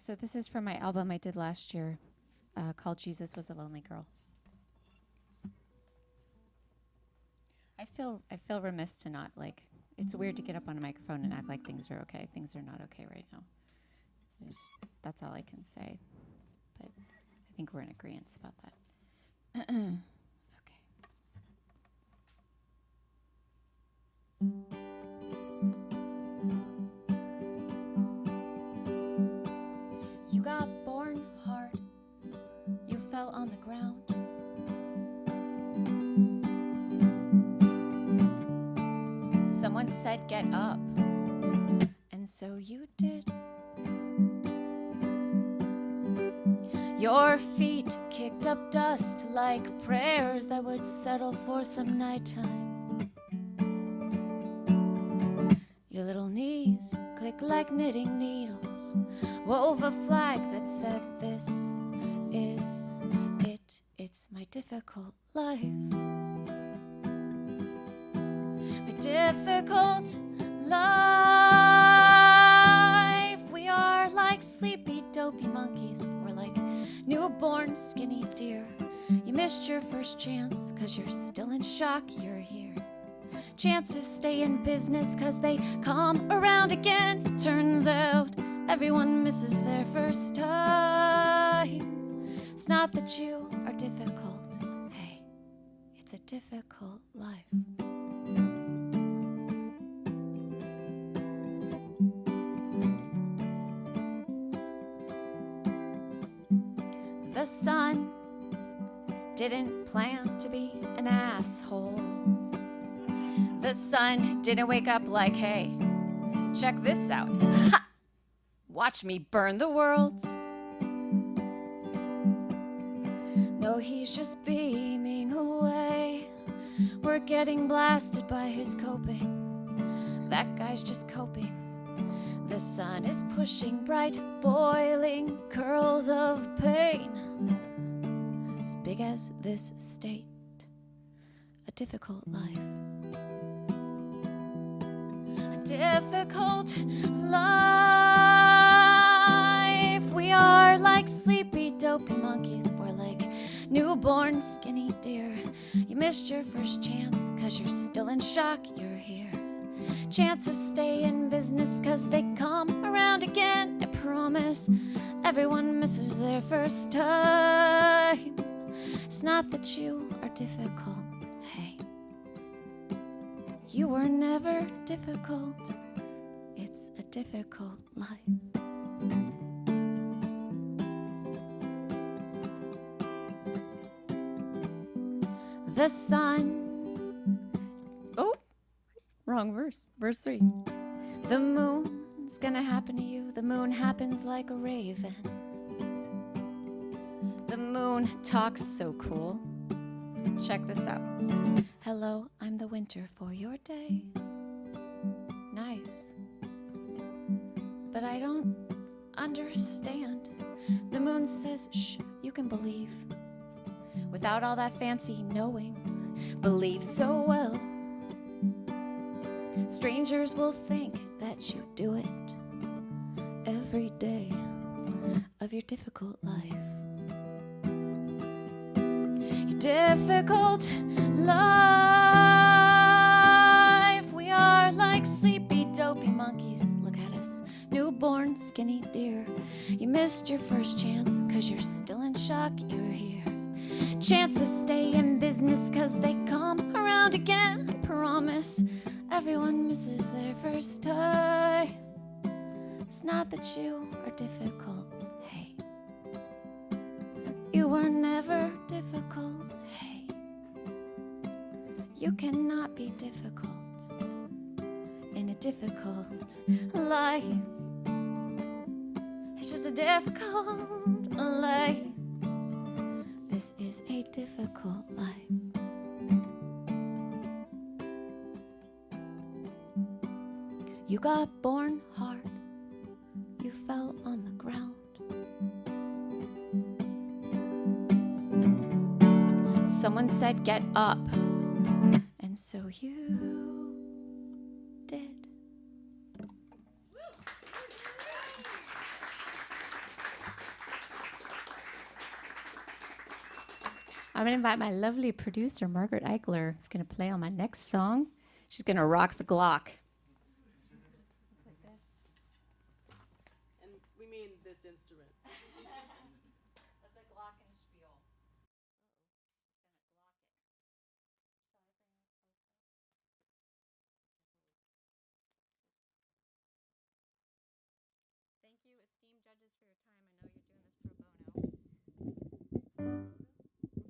[SPEAKER 9] So this is from my album I did last year called Jesus Was a Lonely Girl. I feel remiss to not, like, it's weird to get up on a microphone and act like things are okay. Things are not okay right now. That's all I can say. But I think we're in agreement about that. Okay. You said, get up. And so you did. Your feet kicked up dust like prayers that would settle for some nighttime. Your little knees click like knitting needles, wove a flag that said, this is it. It's my difficult life. My difficult life. We are like sleepy, dopey monkeys. We're like newborn, skinny deer. You missed your first chance, 'cause you're still in shock you're here. Chances stay in business, 'cause they come around again. It turns out everyone misses their first time. It's not that you are difficult. Hey, it's a difficult life. The sun didn't plan to be an asshole. The sun didn't wake up like, hey, check this out. Ha! Watch me burn the world. No, he's just beaming away. We're getting blasted by his coping. That guy's just coping. The sun is pushing bright, boiling curls of pain. As big as this state, a difficult life. A difficult life. We are like sleepy, dopey monkeys. We're like newborn, skinny deer. You missed your first chance, 'cause you're still in shock you're here. Chances stay in business, 'cause they come around again. I promise everyone misses their first time. It's not that you are difficult. Hey, you were never difficult. It's a difficult life. The sun. Oh, wrong verse. Verse 3. The moon's gonna happen to you. The moon happens like a raven. The moon talks so cool. Check this out. Hello, I'm the winter for your day. Nice. But I don't understand. The moon says, shh, you can believe. Without all that fancy knowing, believe so well. Strangers will think that you do it every day of your difficult life. Your difficult life. We are like sleepy, dopey monkeys. Look at us, newborn, skinny deer. You missed your first chance, 'cause you're still in shock you're here. Chances stay in business, 'cause they come around again. I promise everyone misses their first time. It's not that you are difficult. Hey, you were never difficult. Hey, you cannot be difficult in a difficult life. It's just a difficult life. This is a difficult life. You got born hard. You fell on the ground. Someone said, get up. And so you did. I'm going to invite my lovely producer, Margaret Eichler, who's going to play on my next song. She's going to rock the Glock.
[SPEAKER 10] And we mean this instrument.
[SPEAKER 9] That's a glockenspiel. Thank you, esteemed judges, for your time. I know you're doing this pro bono.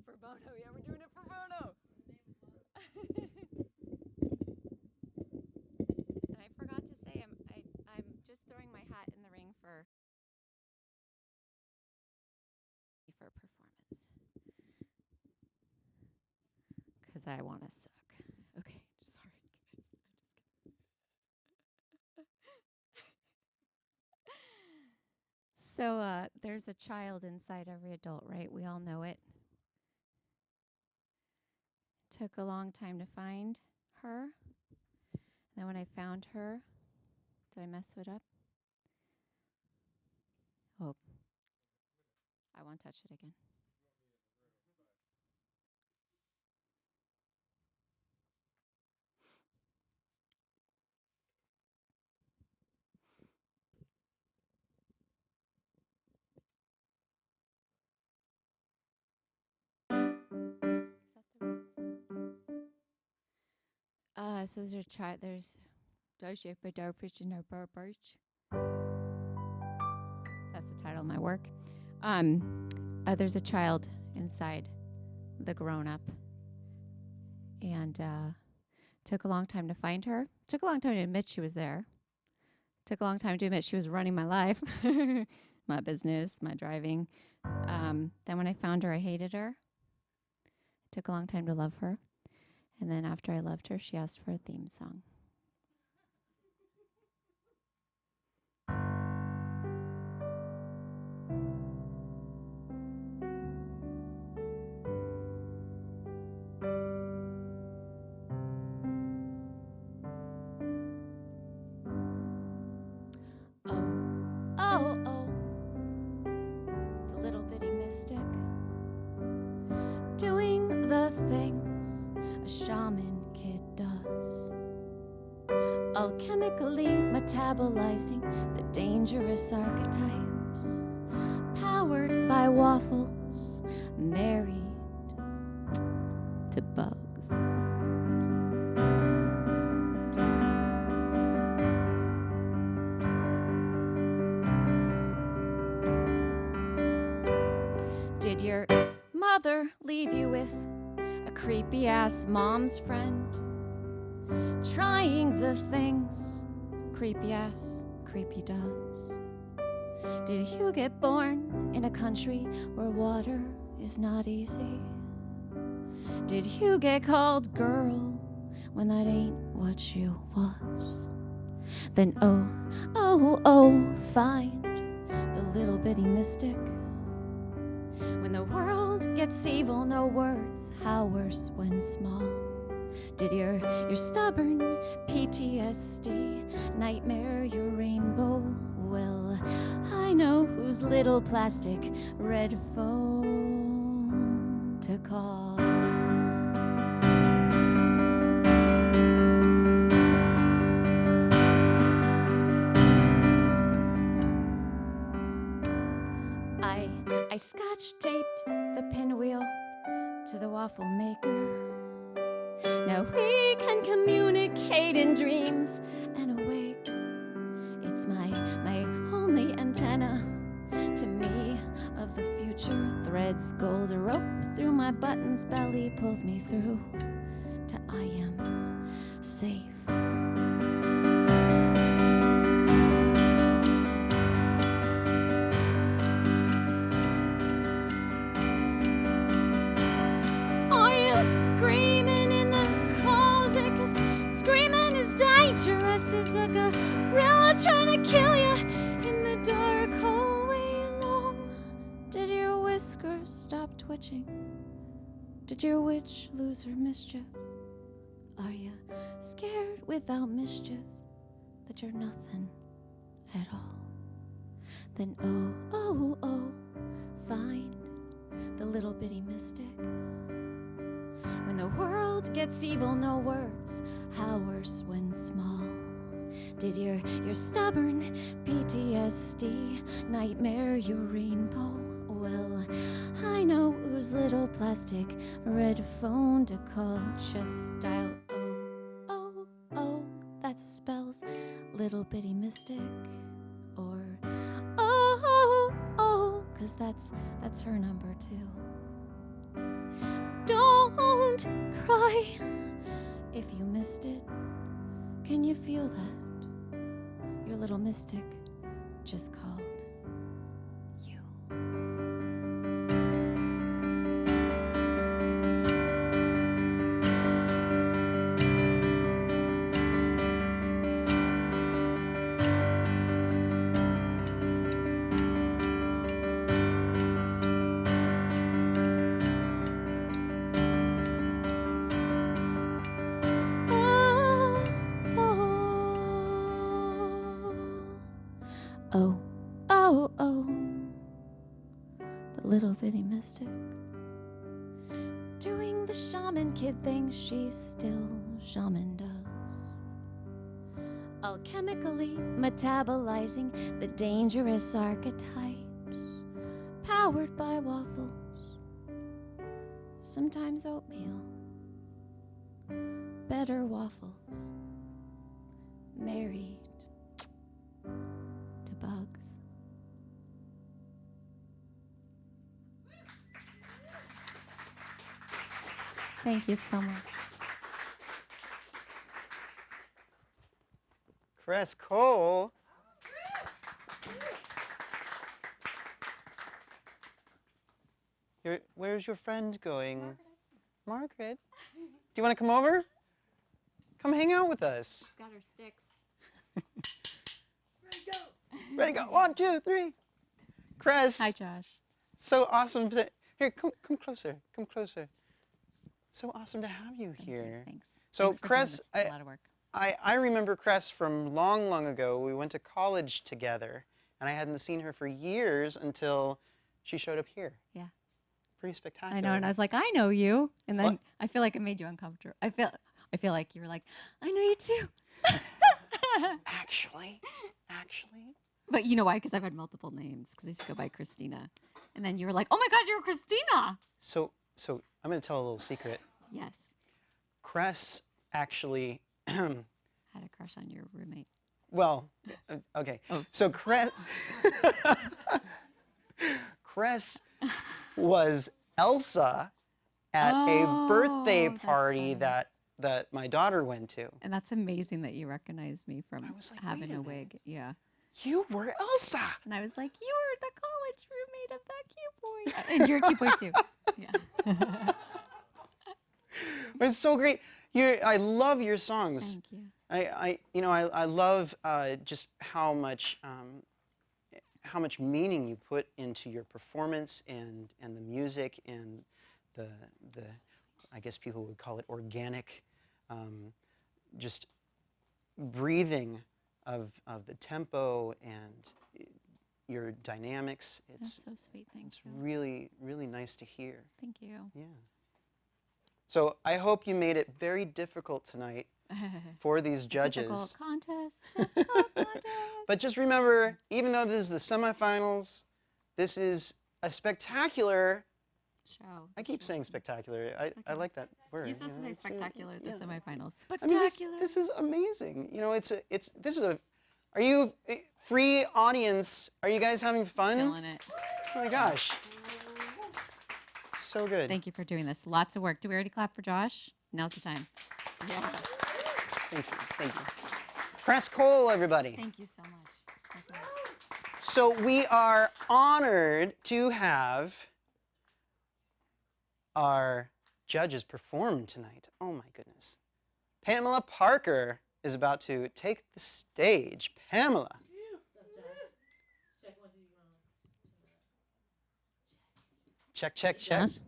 [SPEAKER 9] Pro bono, yeah, we're doing it pro bono. because I want to suck. Okay, sorry. So there's a child inside every adult, right? We all know it. Took a long time to find her. Then when I found her, did I mess it up? Oh, I won't touch it again. So there's a child. There's That's the title of my work. There's a child inside the grown-up, and took a long time to find her. Took a long time to admit she was there. Took a long time to admit she was running my life, my business, my driving. Then when I found her, I hated her. Took a long time to love her. And then after I loved her, she asked for a theme song. Oh, oh, oh, the little bitty mystic, doing the things a shaman kid does, alchemically metabolizing the dangerous archetypes, powered by waffles, married to bugs. Did your mother leave you with a creepy ass mom's friend? Trying the things creepy ass creepy does. Did you get born in a country where water is not easy? Did you get called girl when that ain't what you was? Then oh, oh, oh, find the little bitty mystic. When the world gets evil, no words, how worse when small. Did your stubborn PTSD nightmare your rainbow? Well, I know whose little plastic red phone to call. I scotch taped the pinwheel to the waffle maker. Now we can communicate in dreams and awake. It's my only antenna to me of the future. Threads gold rope through my button's belly, pulls me through to I am safe. Screaming in the closet, 'cause screaming is dangerous. Is the gorilla trying to kill you in the dark hallway long? Did your whiskers stop twitching? Did your witch lose her mischief? Are you scared without mischief that you're nothing at all? Then oh, oh, oh, find the little bitty mystic. When the world gets evil, no words, how worse when small. Did your stubborn PTSD nightmare your rainbow? Well, I know whose little plastic red phone to call. Just dial oh, oh, oh, that spells little bitty mystic. Or oh, oh, oh, 'cause that's her number too. Don't cry if you missed it. Can you feel that? Your little mystic just called you.
[SPEAKER 3] Oh, oh, oh, the little bitty mystic. Doing the shaman kid thing she still shaman does. Alchemically metabolizing the dangerous archetypes. Powered by waffles, sometimes oatmeal. Better waffles. Married to bugs. Thank you so much.
[SPEAKER 4] Chris Cole. Where's your friend going? Margaret. Do you want to come over? Come hang out with us.
[SPEAKER 3] Got her sticks.
[SPEAKER 4] Ready, go. 1, 2, 3. Chris.
[SPEAKER 3] Hi, Josh.
[SPEAKER 4] So awesome to... Here, come closer. Come closer. So awesome to have you here.
[SPEAKER 9] Thanks.
[SPEAKER 4] So,
[SPEAKER 9] Thanks for doing
[SPEAKER 4] Chris,
[SPEAKER 9] this. It's a lot of work.
[SPEAKER 4] I remember Cress from long, long ago. We went to college together, and I hadn't seen her for years until she showed up here.
[SPEAKER 9] Yeah.
[SPEAKER 4] Pretty spectacular.
[SPEAKER 9] I know, and I was like, I know you, and then
[SPEAKER 4] What?
[SPEAKER 9] I feel like it made you uncomfortable. I feel like you were like, I know you too.
[SPEAKER 4] Actually.
[SPEAKER 9] But you know why? Because I've had multiple names. Because I used to go by Christina, and then you were like, oh my God, you're Christina.
[SPEAKER 4] So I'm going to tell a little secret.
[SPEAKER 9] Yes.
[SPEAKER 4] Cress actually,
[SPEAKER 9] Had a crush on your roommate.
[SPEAKER 4] well, okay.
[SPEAKER 9] Oh.
[SPEAKER 4] So Cress was Elsa at a birthday
[SPEAKER 9] that's
[SPEAKER 4] party
[SPEAKER 9] funny.
[SPEAKER 4] that my daughter went to.
[SPEAKER 9] And that's amazing that you recognized me from
[SPEAKER 4] I was like,
[SPEAKER 9] having
[SPEAKER 4] wait a
[SPEAKER 9] a
[SPEAKER 4] minute.
[SPEAKER 9] wig. Yeah.
[SPEAKER 4] You were Elsa.
[SPEAKER 9] And I was like, you're the college roommate of that cute boy. And you're a cute boy too. Yeah.
[SPEAKER 4] But it's so great. I love your songs.
[SPEAKER 9] Thank you.
[SPEAKER 4] I love just how much meaning you put into your performance and the music and the I guess people would call it organic, just breathing of the tempo and your dynamics.
[SPEAKER 9] That's so sweet. Thank
[SPEAKER 4] It's
[SPEAKER 9] you.
[SPEAKER 4] really, really nice to hear.
[SPEAKER 9] Thank you.
[SPEAKER 4] Yeah. So I hope you made it very difficult tonight for these judges.
[SPEAKER 9] Difficult contest. Difficult contest.
[SPEAKER 4] But just remember, even though this is the semifinals, this is a spectacular.
[SPEAKER 9] Show.
[SPEAKER 4] I keep saying spectacular. I
[SPEAKER 9] Okay.
[SPEAKER 4] like that word.
[SPEAKER 9] You're supposed to say
[SPEAKER 4] it's,
[SPEAKER 9] spectacular at the
[SPEAKER 4] yeah.
[SPEAKER 9] semifinals.
[SPEAKER 4] I mean,
[SPEAKER 9] Spectacular.
[SPEAKER 4] this is amazing. You know, this is a. Are you free audience? Are you guys having fun?
[SPEAKER 9] Killing it.
[SPEAKER 4] Oh my gosh. So good.
[SPEAKER 9] Thank you for doing this. Lots of work. Do we already clap for Josh? Now's the time. Yeah.
[SPEAKER 4] Thank you. Thank you. Cress Cole, everybody.
[SPEAKER 9] Thank you so much. Thank you.
[SPEAKER 4] So we are honored to have our judges perform tonight. Oh my goodness. Pamela Parker is about to take the stage. Pamela. Check, check, check.
[SPEAKER 10] Josh?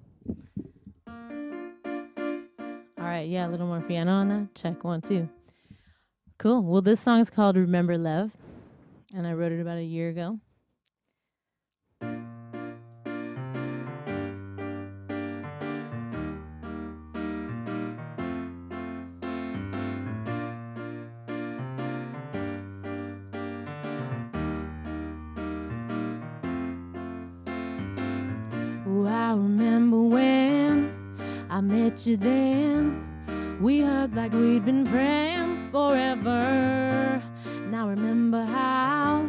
[SPEAKER 10] All right, yeah, a little more piano on that. Check, 1, 2. Cool. Well, this song is called Remember Love, and I wrote it about a year ago. Oh, I remember when I met you then. We hugged like we'd been friends forever. And I remember how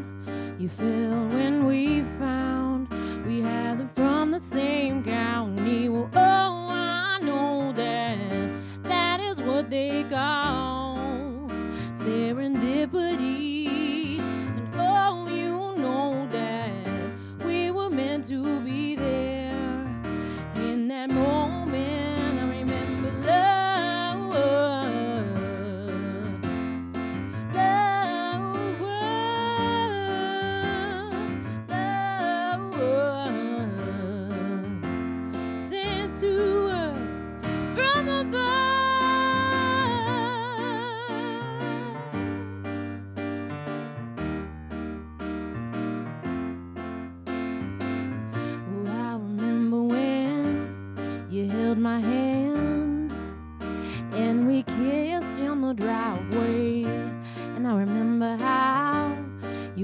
[SPEAKER 10] you felt when we found we had them from the same county. Well, oh, I know that is what they call serendipity. And oh, you know that we were meant to be there. In that moment, I remember love, sent to us from above.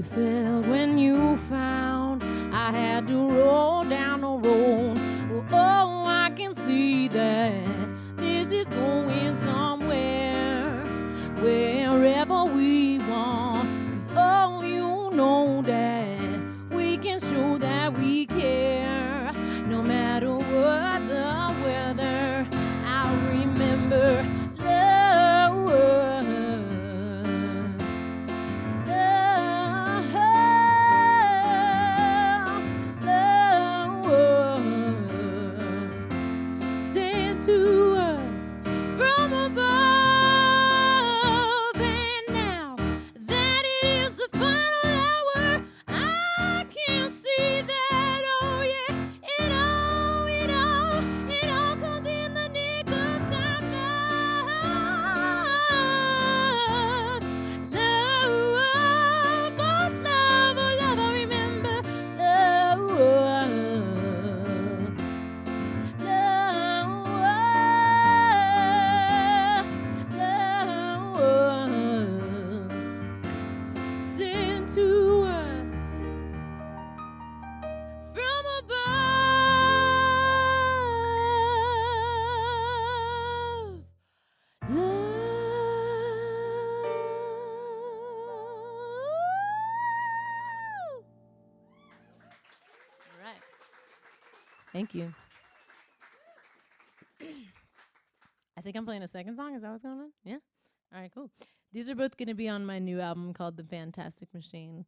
[SPEAKER 10] you felt when you found I had to roll down the road. Oh, I can see that this is going somewhere, wherever we want. 'Cause oh, you know that we can show that we care, no matter what the weather. I remember love, sent to us from above. And now that it is the final hour, I can see that, oh yeah, it all comes in the nick of time. Love, oh love, oh love, I remember love, love, sent to us from above. Love. All right. Thank you. I think I'm playing a second song. Is that what's going on? Yeah? All right, cool. These are both going to be on my new album called The Fantastic Machine.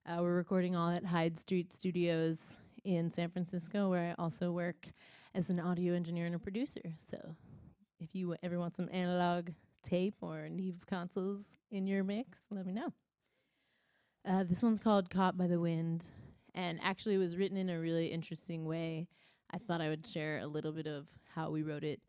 [SPEAKER 10] We're recording all at Hyde Street Studios in San Francisco, where I also work as an audio engineer and a producer. So if you ever want some analog tape or Neve consoles in your mix, let me know. This one's called Caught by the Wind, and actually it was written in a really interesting way. I thought I would share a little bit of how we wrote it.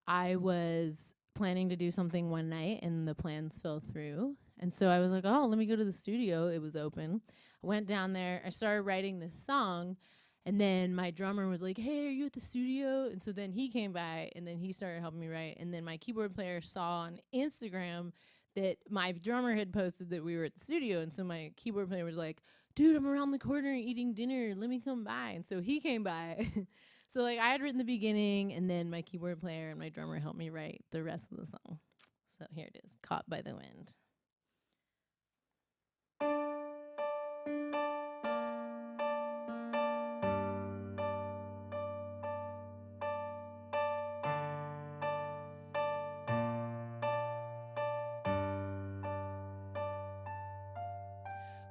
[SPEAKER 10] I was planning to do something one night, and the plans fell through. And so I was like, oh, let me go to the studio. It was open. I went down there. I started writing this song, and then my drummer was like, hey, are you at the studio? And so then he came by, and then he started helping me write. And then my keyboard player saw on Instagram that my drummer had posted that we were at the studio. And so my keyboard player was like, dude, I'm around the corner eating dinner. Let me come by. And so he came by. So like I had written the beginning, and then my keyboard player and my drummer helped me write the rest of the song. So here it is, Caught by the Wind.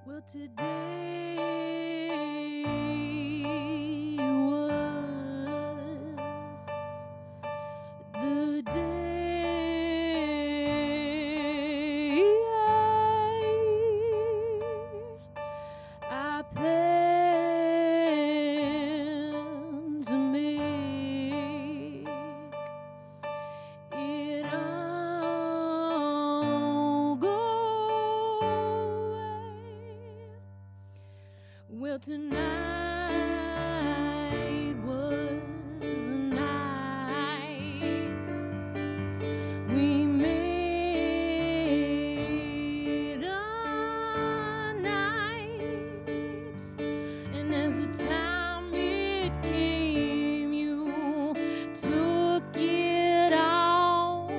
[SPEAKER 10] Well, today was the day I planned to make it all go away. Well, tonight was the night we made a night, and as the time it came, you took it all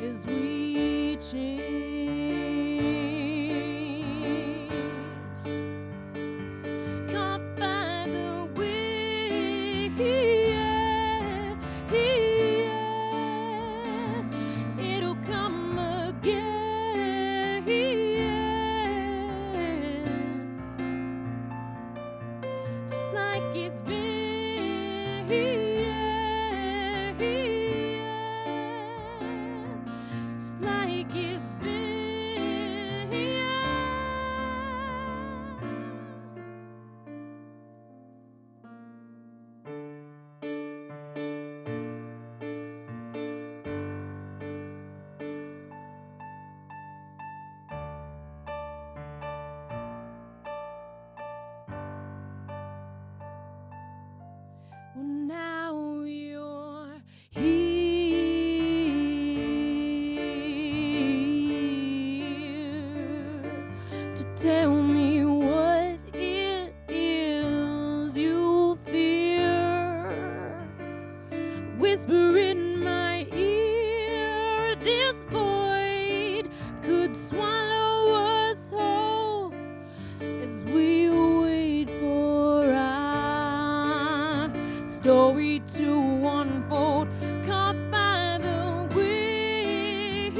[SPEAKER 10] as we changed. Caught by
[SPEAKER 8] Tell me what it is you fear. Whisper in my ear, this void could swallow us whole as we wait for our story to unfold. Caught by the wind,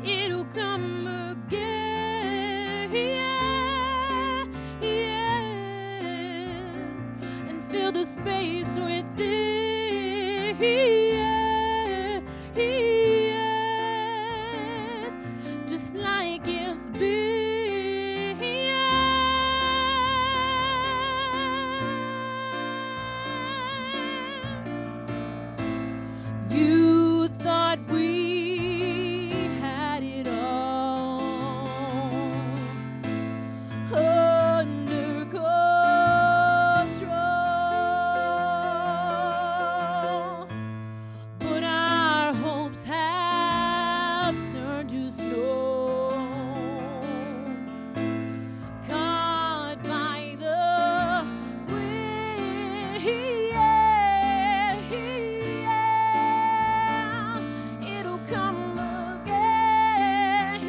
[SPEAKER 8] it'll come again, and fill the space within, just like it's been. You thought we had it all under control, but our hopes have turned to snow, caught by the wind. It'll come again,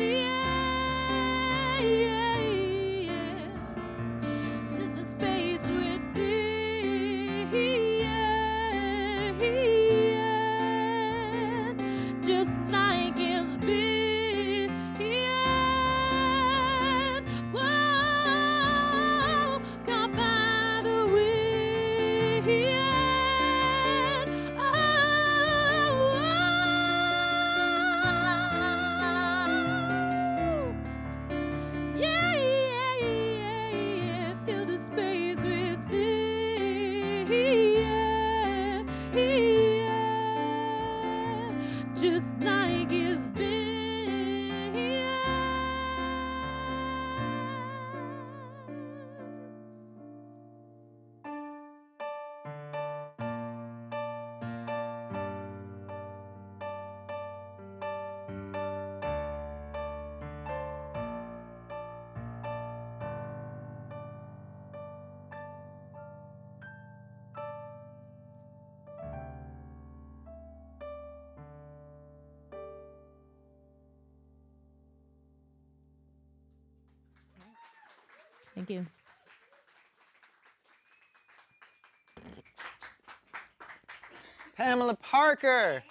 [SPEAKER 8] to the space within, just like it's been. Whoa, caught by the wind. Yeah, yeah, yeah, fill the space within, just like it's been.
[SPEAKER 10] Thank you.
[SPEAKER 4] Pamela Parker.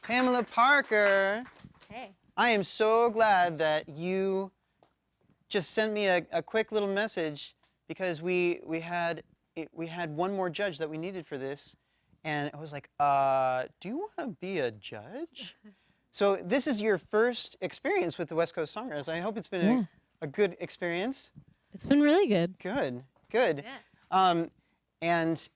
[SPEAKER 4] Pamela Parker.
[SPEAKER 3] Hey.
[SPEAKER 4] I am so glad that you just sent me a quick little message, because we had one more judge that we needed for this, and I was like, do you want to be a judge? So this is your first experience with the West Coast Songwriters. I hope it's been a good experience.
[SPEAKER 10] It's been really good.
[SPEAKER 4] Good, good.
[SPEAKER 3] Yeah.
[SPEAKER 4] And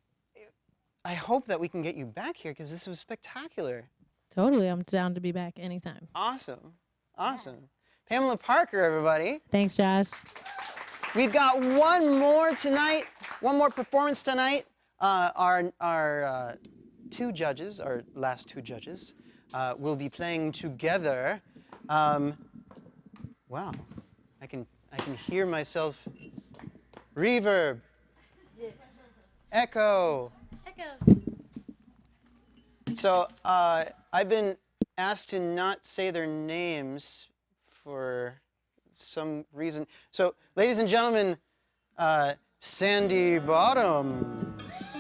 [SPEAKER 4] I hope that we can get you back here, because this was spectacular.
[SPEAKER 10] Totally. I'm down to be back anytime.
[SPEAKER 4] Awesome, awesome. Pamela Parker, everybody.
[SPEAKER 10] Thanks, Josh.
[SPEAKER 4] We've got one more tonight, one more performance tonight. Our two judges, our last two judges, will be playing together. Wow, I can hear myself. Reverb.
[SPEAKER 3] Yes.
[SPEAKER 4] Echo.
[SPEAKER 3] Echo.
[SPEAKER 4] So I've been asked to not say their names for some reason. So, ladies and gentlemen, Sandy Bottoms.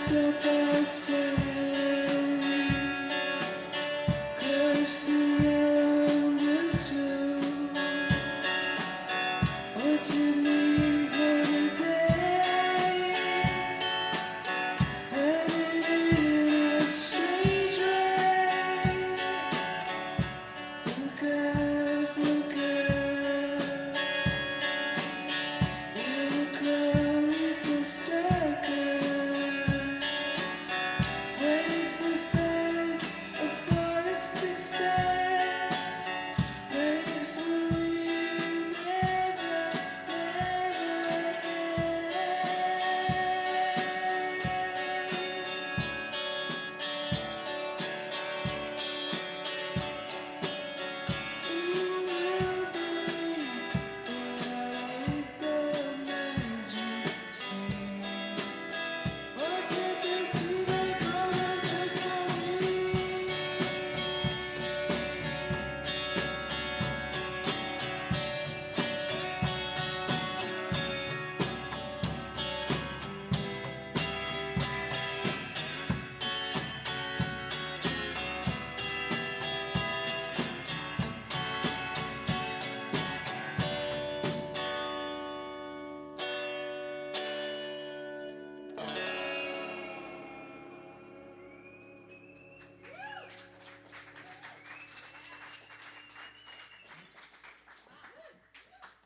[SPEAKER 11] step outside, crush the undertow. What's it mean for the day? Headed in a strange way. Look up, look up. The crowd is so stuck up. Breaks the silence of forest expanse. Breaks when we never, never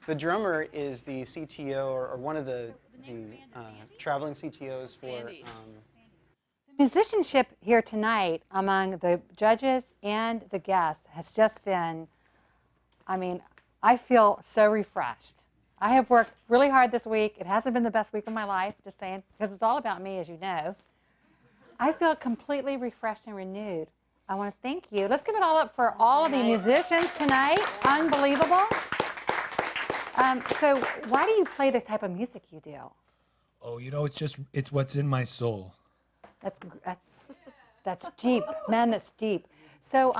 [SPEAKER 4] The drummer is the CTO or one of the traveling CTOs for.
[SPEAKER 1] Musicianship here tonight among the judges and the guests has just been, I mean, I feel so refreshed. I have worked really hard this week. It hasn't been the best week of my life, just saying, because it's all about me, as you know. I feel completely refreshed and renewed. I want to thank you. Let's give it all up for all of the musicians tonight. Unbelievable. So why do you play the type of music you do?
[SPEAKER 12] Oh, you know, it's what's in my soul.
[SPEAKER 1] That's deep, man. That's deep. So,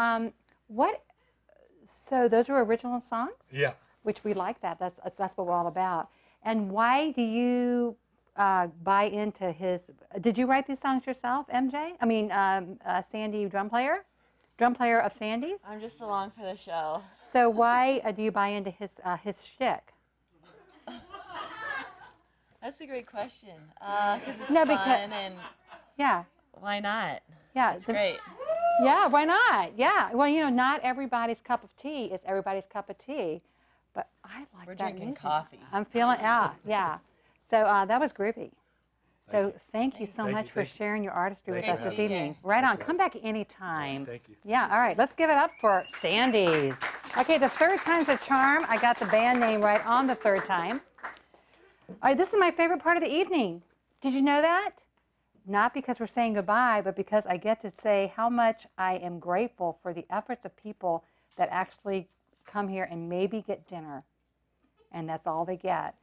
[SPEAKER 1] So those were original songs.
[SPEAKER 12] Yeah.
[SPEAKER 1] Which we like that. That's what we're all about. And why do you buy into his? Did you write these songs yourself, MJ? I mean, Sandy, drum player of Sandy's.
[SPEAKER 13] I'm just along for the show.
[SPEAKER 1] So why do you buy into his shtick?
[SPEAKER 13] That's a great question. Because it's fun and
[SPEAKER 1] yeah.
[SPEAKER 13] Why not?
[SPEAKER 1] Yeah,
[SPEAKER 13] it's great.
[SPEAKER 1] Yeah, why not? Yeah. Well, you know, not everybody's cup of tea is everybody's cup of tea, but I like
[SPEAKER 13] We're
[SPEAKER 1] that
[SPEAKER 13] drinking
[SPEAKER 1] music.
[SPEAKER 13] coffee.
[SPEAKER 1] I'm feeling yeah. So that was groovy. So thank you so much for sharing your artistry with us this evening. Right on. Come back anytime.
[SPEAKER 12] Thank you.
[SPEAKER 1] Yeah, all right. Let's give it up for Sandy's. Okay, the third time's a charm. I got the band name right on the third time. All right, this is my favorite part of the evening. Did you know that? Not because we're saying goodbye, but because I get to say how much I am grateful for the efforts of people that actually come here and maybe get dinner. And that's all they get.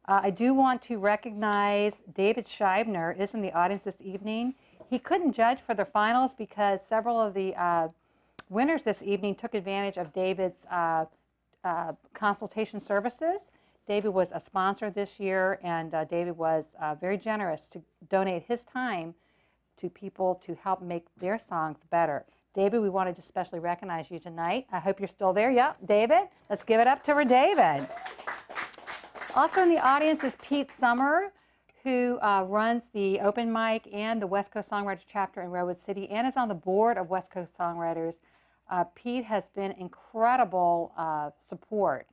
[SPEAKER 1] I do want to recognize David Scheibner is in the audience this evening. He couldn't judge for the finals because several of the winners this evening took advantage of David's consultation services. David was a sponsor this year, and David was very generous to donate his time to people to help make their songs better. David, we wanted to specially recognize you tonight. I hope you're still there. Yeah, David. Let's give it up to David. Also in the audience is Pete Summer, who runs the open mic and the West Coast Songwriters chapter in Redwood City and is on the board of West Coast Songwriters. Pete has been incredible support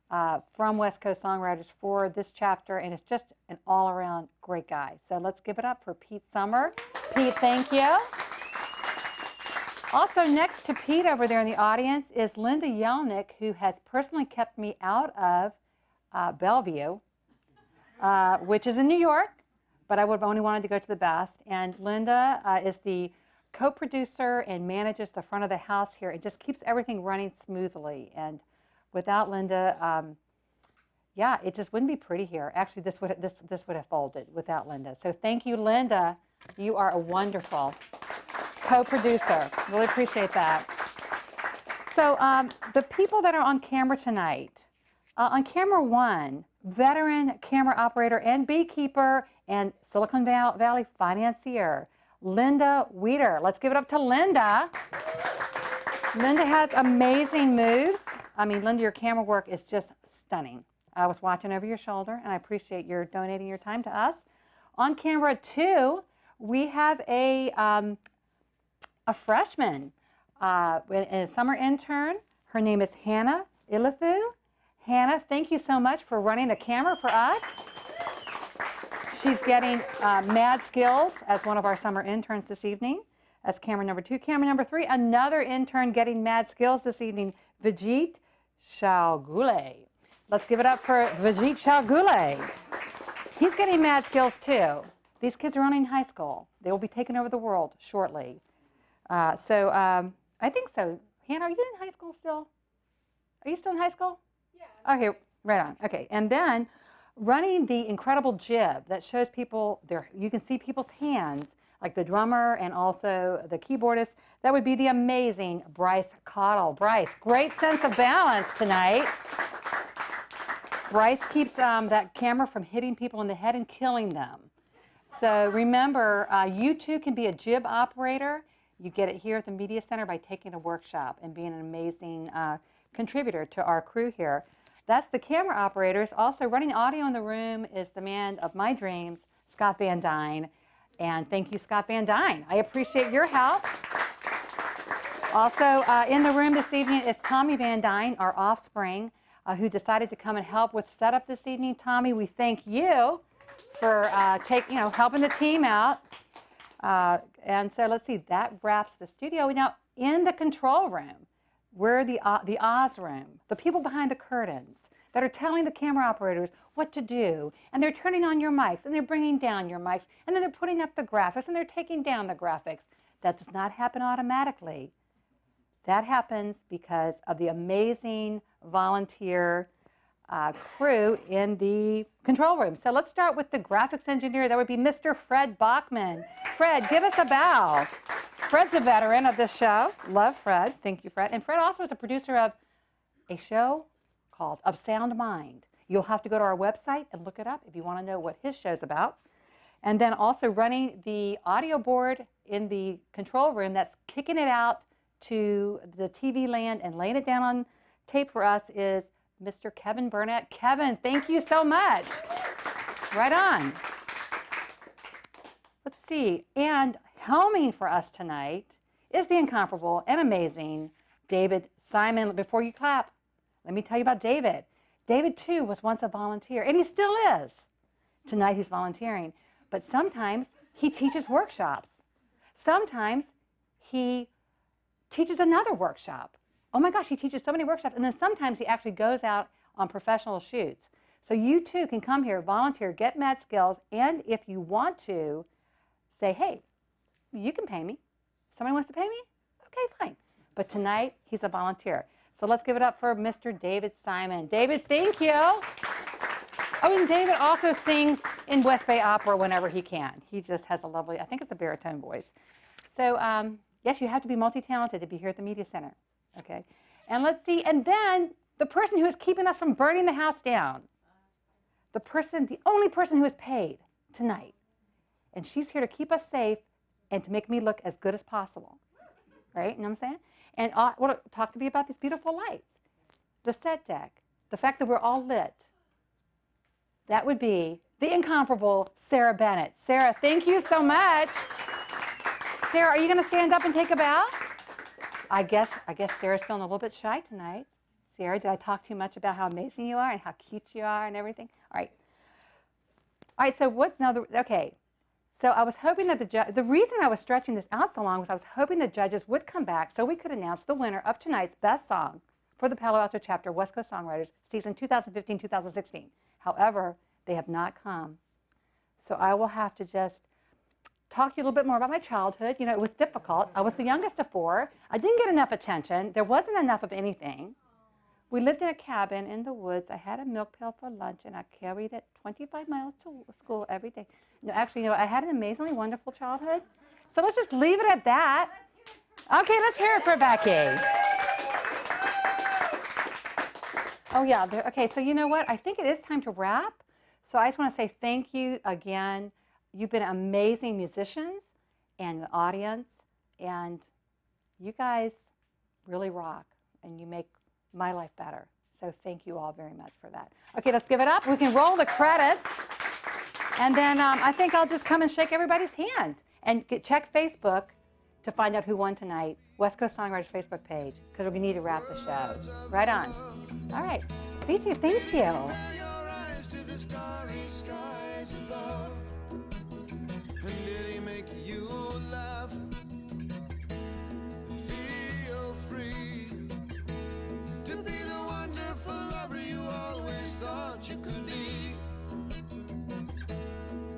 [SPEAKER 1] from West Coast Songwriters for this chapter, and is just an all-around great guy. So let's give it up for Pete Summer. Pete, thank you. Also next to Pete over there in the audience is Linda Yelnick, who has personally kept me out of Bellevue, which is in New York, but I would have only wanted to go to the best. And Linda is the co-producer and manages the front of the house here. It just keeps everything running smoothly. And without Linda, yeah, it just wouldn't be pretty here. Actually, this would have folded without Linda. So thank you, Linda. You are a wonderful co-producer. Really appreciate that. So the people that are on camera tonight, on camera one, veteran camera operator and beekeeper and Silicon Valley financier, Linda Weeder. Let's give it up to Linda. Linda has amazing moves. I mean, Linda, your camera work is just stunning. I was watching over your shoulder, and I appreciate your donating your time to us. On camera 2, we have a freshman, a summer intern. Her name is Hannah Ilithu. Hannah, thank you so much for running the camera for us. She's getting mad skills as one of our summer interns this evening. That's camera number 2. Camera number 3, another intern getting mad skills this evening, Vijit Shaugule. Let's give it up for Vijit Shaugule. He's getting mad skills too. These kids are only in high school. They will be taking over the world shortly. I think so. Hannah, are you in high school still? Are you still in high school? Yeah. Okay, right on. Okay, and then running the incredible jib that shows people, you can see people's hands, like the drummer and also the keyboardist. That would be the amazing Bryce Cottle. Bryce, great sense of balance tonight. Bryce keeps that camera from hitting people in the head and killing them. So remember, you too can be a jib operator. You get it here at the Media Center by taking a workshop and being an amazing contributor to our crew here. That's the camera operators. Also running audio in the room is the man of my dreams, Scott Van Dyne. And thank you, Scott Van Dyne. I appreciate your help. Also in the room this evening is Tommy Van Dyne, our offspring, who decided to come and help with setup this evening. Tommy, we thank you for helping the team out. And so let's see, that wraps the studio. Now in the control room, we're the Oz room, the people behind the curtains that are telling the camera operators what to do, and they're turning on your mics, and they're bringing down your mics, and then they're putting up the graphics, and they're taking down the graphics. That does not happen automatically. That happens because of the amazing volunteer crew in the control room. So let's start with the graphics engineer. That would be Mr. Fred Bachman. Fred, give us a bow. Fred's a veteran of this show. Love Fred. Thank you, Fred. And Fred also is a producer of a show called Of Sound Mind. You'll have to go to our website and look it up if you want to know what his show's about. And then also running the audio board in the control room that's kicking it out to the TV land and laying it down on tape for us is Mr. Kevin Burnett. Kevin, thank you so much. Right on. Let's see. And helming for us tonight is the incomparable and amazing David Simon. Before you clap, let me tell you about David. David, too, was once a volunteer, and he still is. Tonight he's volunteering. But sometimes he teaches workshops. Sometimes he teaches another workshop. Oh my gosh, he teaches so many workshops. And then sometimes he actually goes out on professional shoots. So you too can come here, volunteer, get mad skills, and if you want to, say, hey, you can pay me. Somebody wants to pay me? Okay, fine. But tonight, he's a volunteer. So let's give it up for Mr. David Simon. David, thank you. Oh, and David also sings in West Bay Opera whenever he can. He just has a lovely, I think it's a baritone voice. So yes, you have to be multi-talented to be here at the Media Center. Okay, and let's see, and then the person who is keeping us from burning the house down, the only person who is paid tonight, and she's here to keep us safe and to make me look as good as possible, right? You know what I'm saying? And talk to me about these beautiful lights, the set deck, the fact that we're all lit. That would be the incomparable Sarah Bennett. Sarah, thank you so much. Sarah, are you going to stand up and take a bow? I guess Sarah's feeling a little bit shy tonight. Sarah, did I talk too much about how amazing you are and how cute you are and everything? All right. All right, so what now? Okay. So I was hoping that the reason I was stretching this out so long was I was hoping the judges would come back so we could announce the winner of tonight's best song for the Palo Alto chapter, West Coast Songwriters, season 2015-2016. However, they have not come. So I will have to just talk to you a little bit more about my childhood. You know, it was difficult. I was the youngest of 4. I didn't get enough attention. There wasn't enough of anything. We lived in a cabin in the woods. I had a milk pail for lunch, and I carried it 25 miles to school every day. No, actually, you know, I had an amazingly wonderful childhood. So let's just leave it at that. Okay, let's hear it for Becky. Oh, yeah. Okay, so you know what? I think it is time to wrap. So I just want to say thank you again you've been amazing musicians and an audience, and you guys really rock, and you make my life better. So thank you all very much for that. Okay, let's give it up. We can roll the credits. And then I think I'll just come and shake everybody's hand and check Facebook to find out who won tonight. West Coast Songwriters Facebook page, because we need to wrap the show. Right on. All right. Thank you. Thank you.
[SPEAKER 2] You could be.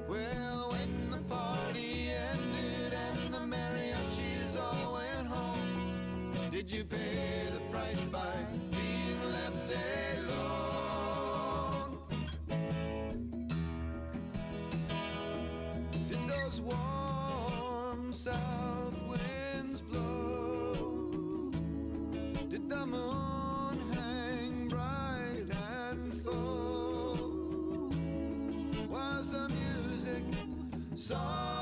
[SPEAKER 2] Well, when the party ended and the mariachis all went home, did you pay the price by being left alone? Did those warm south winds blow? Did the moon hang bright and full? Was the music soft?